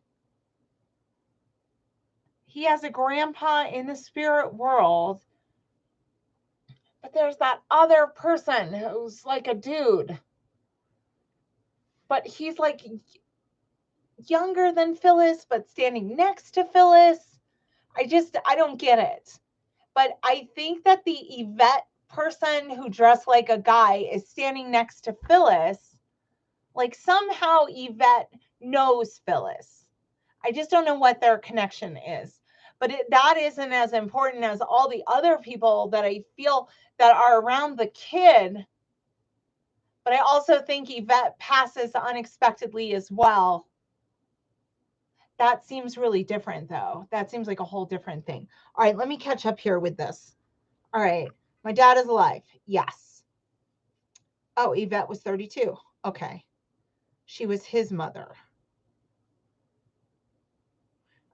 He has a grandpa in the spirit world, but there's that other person who's like a dude, but he's like younger than Phyllis, but standing next to Phyllis. I don't get it. But I think that the Yvette person who dressed like a guy is standing next to Phyllis. Like somehow Yvette knows Phyllis. I just don't know what their connection is. But that isn't as important as all the other people that I feel that are around the kid. But I also think Yvette passes unexpectedly as well. That seems really different, though. That seems like a whole different thing. All right, let me catch up here with this. All right, my dad is alive. Yes. Oh, Yvette was 32. Okay. She was his mother.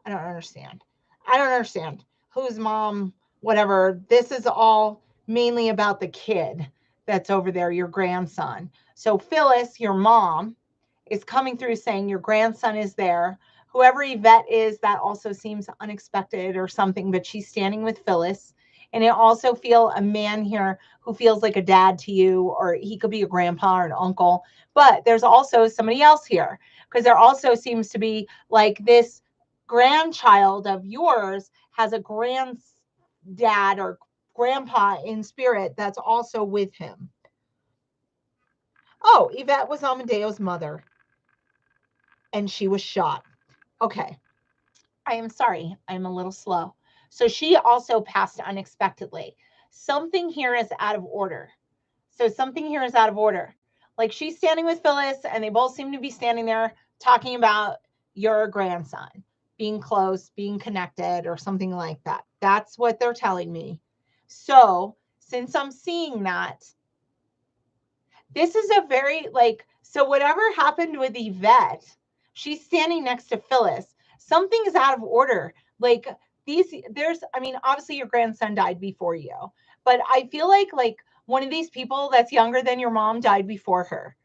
I don't understand. I don't understand. Whose mom, whatever. This is all mainly about the kid that's over there, your grandson. So Phyllis, your mom, is coming through saying your grandson is there. Whoever Yvette is, that also seems unexpected or something, but she's standing with Phyllis. And I also feel a man here who feels like a dad to you, or he could be a grandpa or an uncle. But there's also somebody else here, because there also seems to be like this grandchild of yours has a granddad or grandpa in spirit that's also with him. Oh, Yvette was Amadeo's mother, and she was shot. Okay. I am sorry. I'm a little slow. So she also passed unexpectedly. Something here is out of order. So something here is out of order. Like she's standing with Phyllis, and they both seem to be standing there talking about your grandson being close, being connected, or something like that. That's what they're telling me. So since I'm seeing that, this is a very like, so whatever happened with Yvette, she's standing next to Phyllis. Something is out of order. Like I mean, obviously your grandson died before you, but I feel like one of these people that's younger than your mom died before her.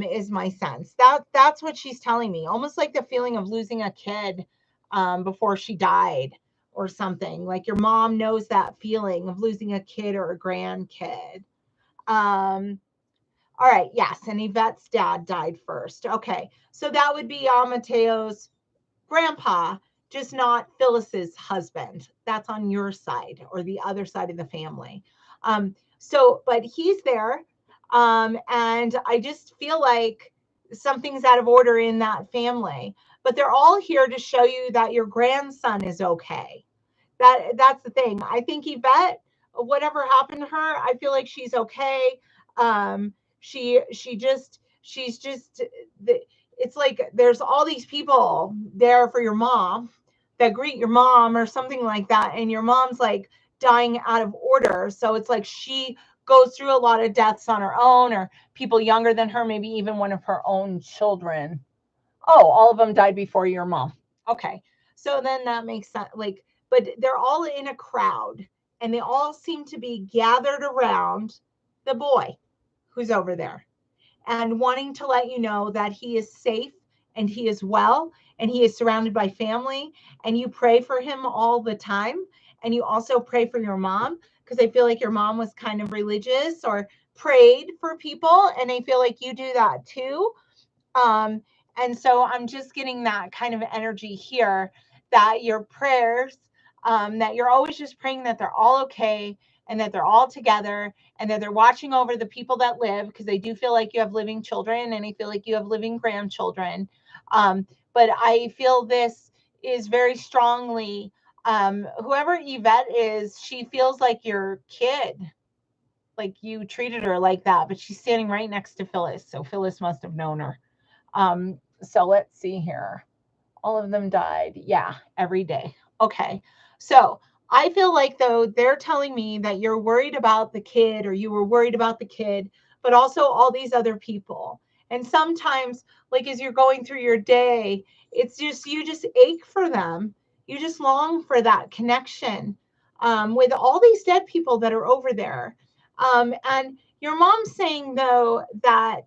Is my sense. That's what she's telling me. Almost like the feeling of losing a kid before she died or something. Like your mom knows that feeling of losing a kid or a grandkid. Um, all right, yes, and Yvette's dad died first. Okay, so that would be Mateo's grandpa, just not Phyllis's husband. That's on your side or the other side of the family. But he's there, and I just feel like something's out of order in that family. But they're all here to show you that your grandson is okay. That's the thing. I think Yvette, whatever happened to her, I feel like she's okay. Um, she's just it's like there's all these people there for your mom that greet your mom or something like that, and your mom's like dying out of order. So it's like she goes through a lot of deaths on her own, or people younger than her, maybe even one of her own children. Oh, all of them died before your mom. Okay. So then that makes sense. Like, but they're all in a crowd, and they all seem to be gathered around the boy who's over there and wanting to let you know that he is safe and he is well and he is surrounded by family, and you pray for him all the time. And you also pray for your mom, because I feel like your mom was kind of religious or prayed for people, and I feel like you do that too. And so I'm just getting that kind of energy here, that your prayers, that you're always just praying that they're all okay and that they're all together and that they're watching over the people that live, because I do feel like you have living children and I feel like you have living grandchildren. But I feel this is very strongly, whoever Yvette is, she feels like your kid, like you treated her like that, but she's standing right next to Phyllis. So Phyllis must have known her. So let's see here. All of them died. Yeah, every day. Okay. So I feel like, though, they're telling me that you're worried about the kid, or you were worried about the kid, but also all these other people. And sometimes, like as you're going through your day, it's just, you just ache for them. You just long for that connection, with all these dead people that are over there. And your mom's saying, though, that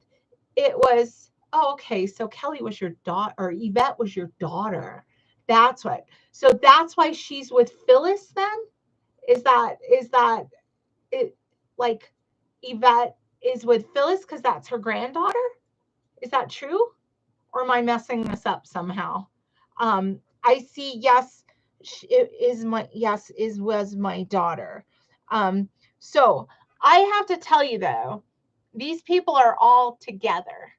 it was, oh, okay, so Kelly was your daughter, or Yvette was your daughter. That's what. So that's why she's with Phyllis then? Is that it, like Yvette is with Phyllis because that's her granddaughter? Is that true? Or am I messing this up somehow? I see, yes, it is my, yes, is was my daughter. So I have to tell you, though, these people are all together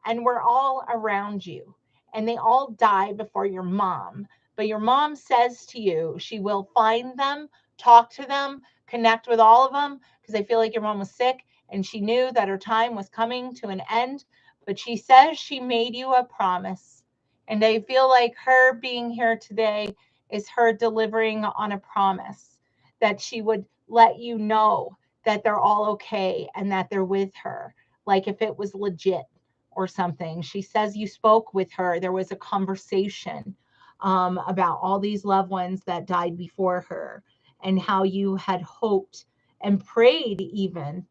and we're all around you, and they all died before your mom. But your mom says to you she will find them, talk to them, connect with all of them, because I feel like your mom was sick and she knew that her time was coming to an end. But she says she made you a promise, and I feel like her being here today is her delivering on a promise that she would let you know that they're all okay and that they're with her, like if it was legit or something. She says you spoke with her. There was a conversation, about all these loved ones that died before her, and how you had hoped and prayed even,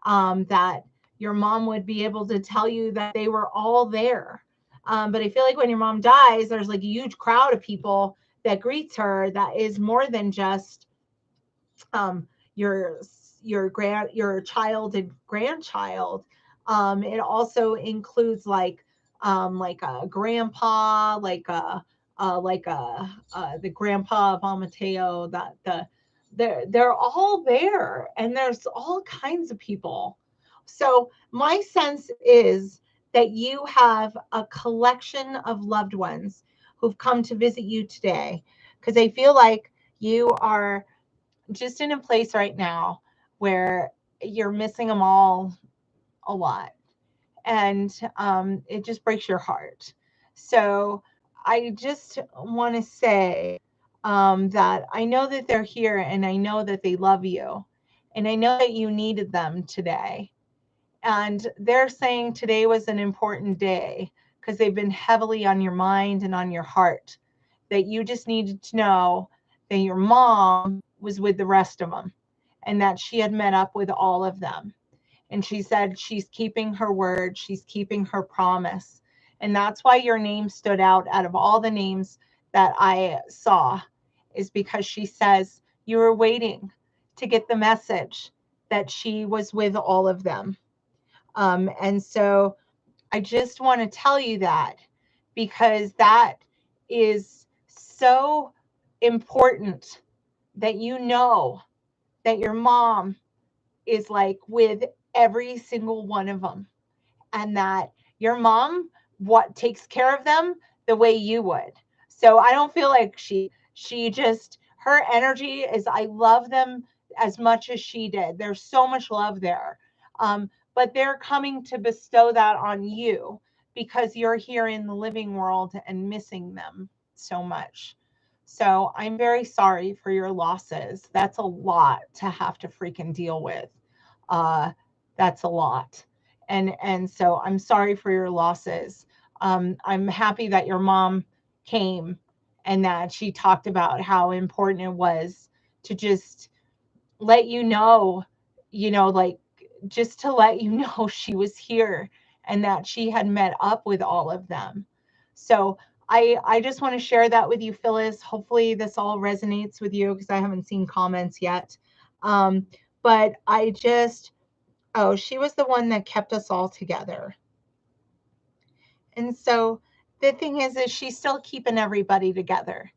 that your mom would be able to tell you that they were all there. But I feel like when your mom dies, there's like a huge crowd of people that greets her that is more than just, um, your your child and grandchild. It also includes like a grandpa, the grandpa of Amateo. That they're all there, and there's all kinds of people. So my sense is that you have a collection of loved ones who've come to visit you today, because I feel like you are just in a place right now where you're missing them all a lot. And it just breaks your heart. So I just want to say, that I know that they're here and I know that they love you. And I know that you needed them today. And they're saying today was an important day because they've been heavily on your mind and on your heart. That you just needed to know that your mom was with the rest of them and that she had met up with all of them. And she said she's keeping her word, she's keeping her promise. And that's why your name stood out of all the names that I saw, is because she says you were waiting to get the message that she was with all of them. And so I just want to tell you that, because that is so important, that you know that your mom is like with every single one of them, and that your mom what takes care of them the way you would. So I don't feel like she just, her energy is, I love them as much as she did. There's so much love there. But they're coming to bestow that on you because you're here in the living world and missing them so much. So I'm very sorry for your losses. That's a lot to have to freaking deal with. Uh, that's a lot. And so I'm sorry for your losses. I'm happy that your mom came and that she talked about how important it was to just let you know, like just to let you know she was here and that she had met up with all of them. So I just want to share that with you, Phyllis. Hopefully this all resonates with you because I haven't seen comments yet. But Oh, she was the one that kept us all together. And so the thing is she's still keeping everybody together.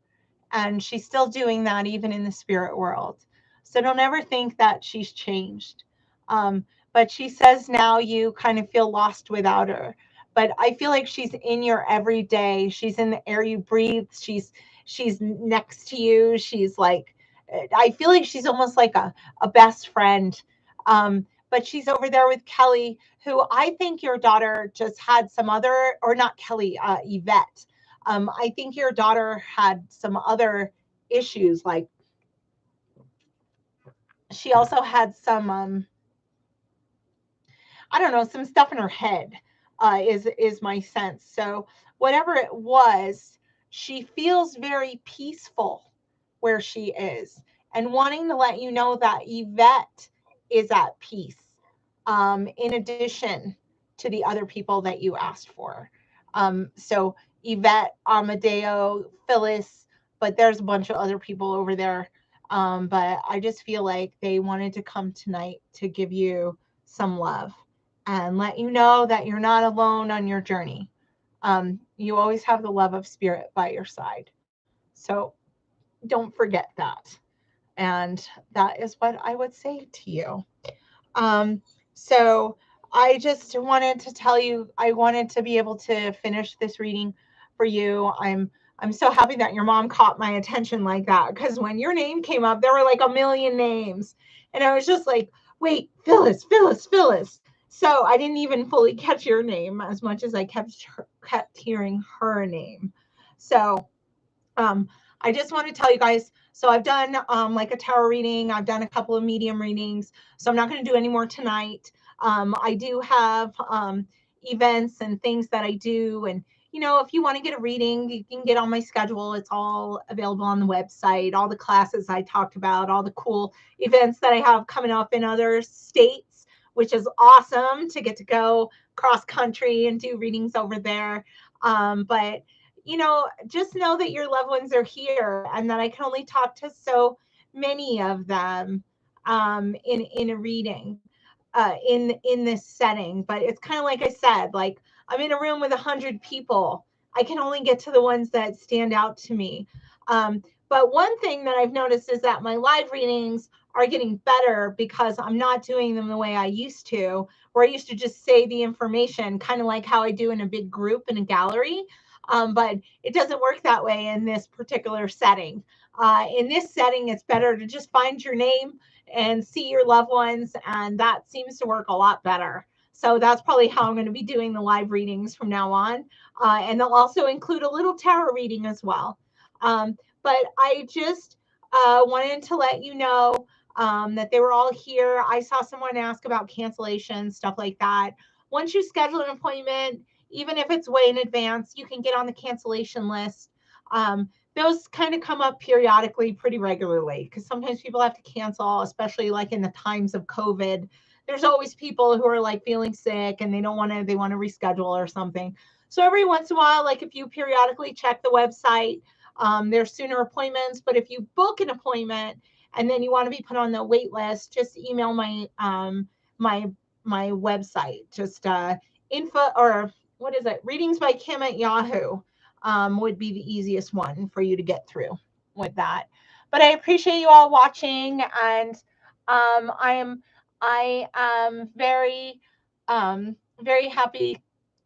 And she's still doing that even in the spirit world. So don't ever think that she's changed. But she says now you kind of feel lost without her. But I feel like she's in your everyday. She's in the air you breathe. She's next to you. She's like, I feel like she's almost like a best friend. But she's over there with Kelly, who I think your daughter just had some other, or not Kelly, Yvette. I think your daughter had some other issues, like she also had some, I don't know, some stuff in her head, is my sense. So whatever it was, she feels very peaceful where she is, and wanting to let you know that Yvette is at peace, in addition to the other people that you asked for. So Yvette, Amadeo, Phyllis, but there's a bunch of other people over there. But I just feel like they wanted to come tonight to give you some love and let you know that you're not alone on your journey. You always have the love of spirit by your side. So don't forget that. And that is what I would say to you. Um, so I just wanted to tell you, I wanted to be able to finish this reading for you. I'm so happy that your mom caught my attention like that, because when your name came up, there were like a million names. And I was just like, wait, Phyllis, Phyllis, Phyllis. So I didn't even fully catch your name as much as I kept hearing her name. So I just want to tell you guys, so I've done like a tarot reading. I've done a couple of medium readings. So I'm not going to do any more tonight. I do have events and things that I do. And, you know, if you want to get a reading, you can get on my schedule. It's all available on the website, all the classes I talked about, all the cool events that I have coming up in other states, which is awesome to get to go cross country and do readings over there. But you know, just know that your loved ones are here and that I can only talk to so many of them in a reading, in this setting. But it's kind of like I said, like I'm in a room with 100 people. I can only get to the ones that stand out to me. But one thing that I've noticed is that my live readings are getting better because I'm not doing them the way I used to, where I used to just say the information, kind of like how I do in a big group in a gallery. But it doesn't work that way in this particular setting. In this setting, it's better to just find your name and see your loved ones, and that seems to work a lot better. So that's probably how I'm going to be doing the live readings from now on. And they'll also include a little tarot reading as well. But I just wanted to let you know that they were all here. I saw someone ask about cancellation, stuff like that. Once you schedule an appointment, even if it's way in advance, you can get on the cancellation list. Those kind of come up periodically, pretty regularly, because sometimes people have to cancel, especially like in the times of COVID. There's always people who are like feeling sick and they want to reschedule or something. So every once in a while, like if you periodically check the website, there's sooner appointments. But if you book an appointment and then you want to be put on the wait list, just email my website, just info, or what is it? Readings by Kim at Yahoo would be the easiest one for you to get through with that. But I appreciate you all watching, and I am very happy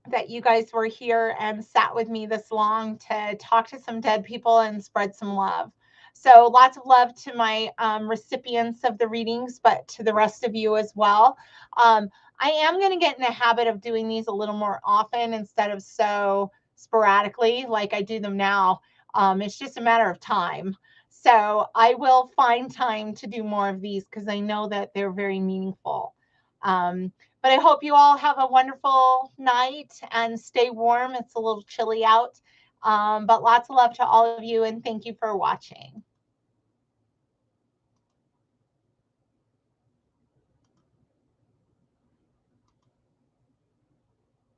that you guys were here and sat with me this long to talk to some dead people and spread some love. So lots of love to my recipients of the readings, but to the rest of you as well. I am going to get in the habit of doing these a little more often instead of so sporadically like I do them now. It's just a matter of time. So I will find time to do more of these because I know that they're very meaningful. But I hope you all have a wonderful night and stay warm. It's a little chilly out. But lots of love to all of you, and thank you for watching.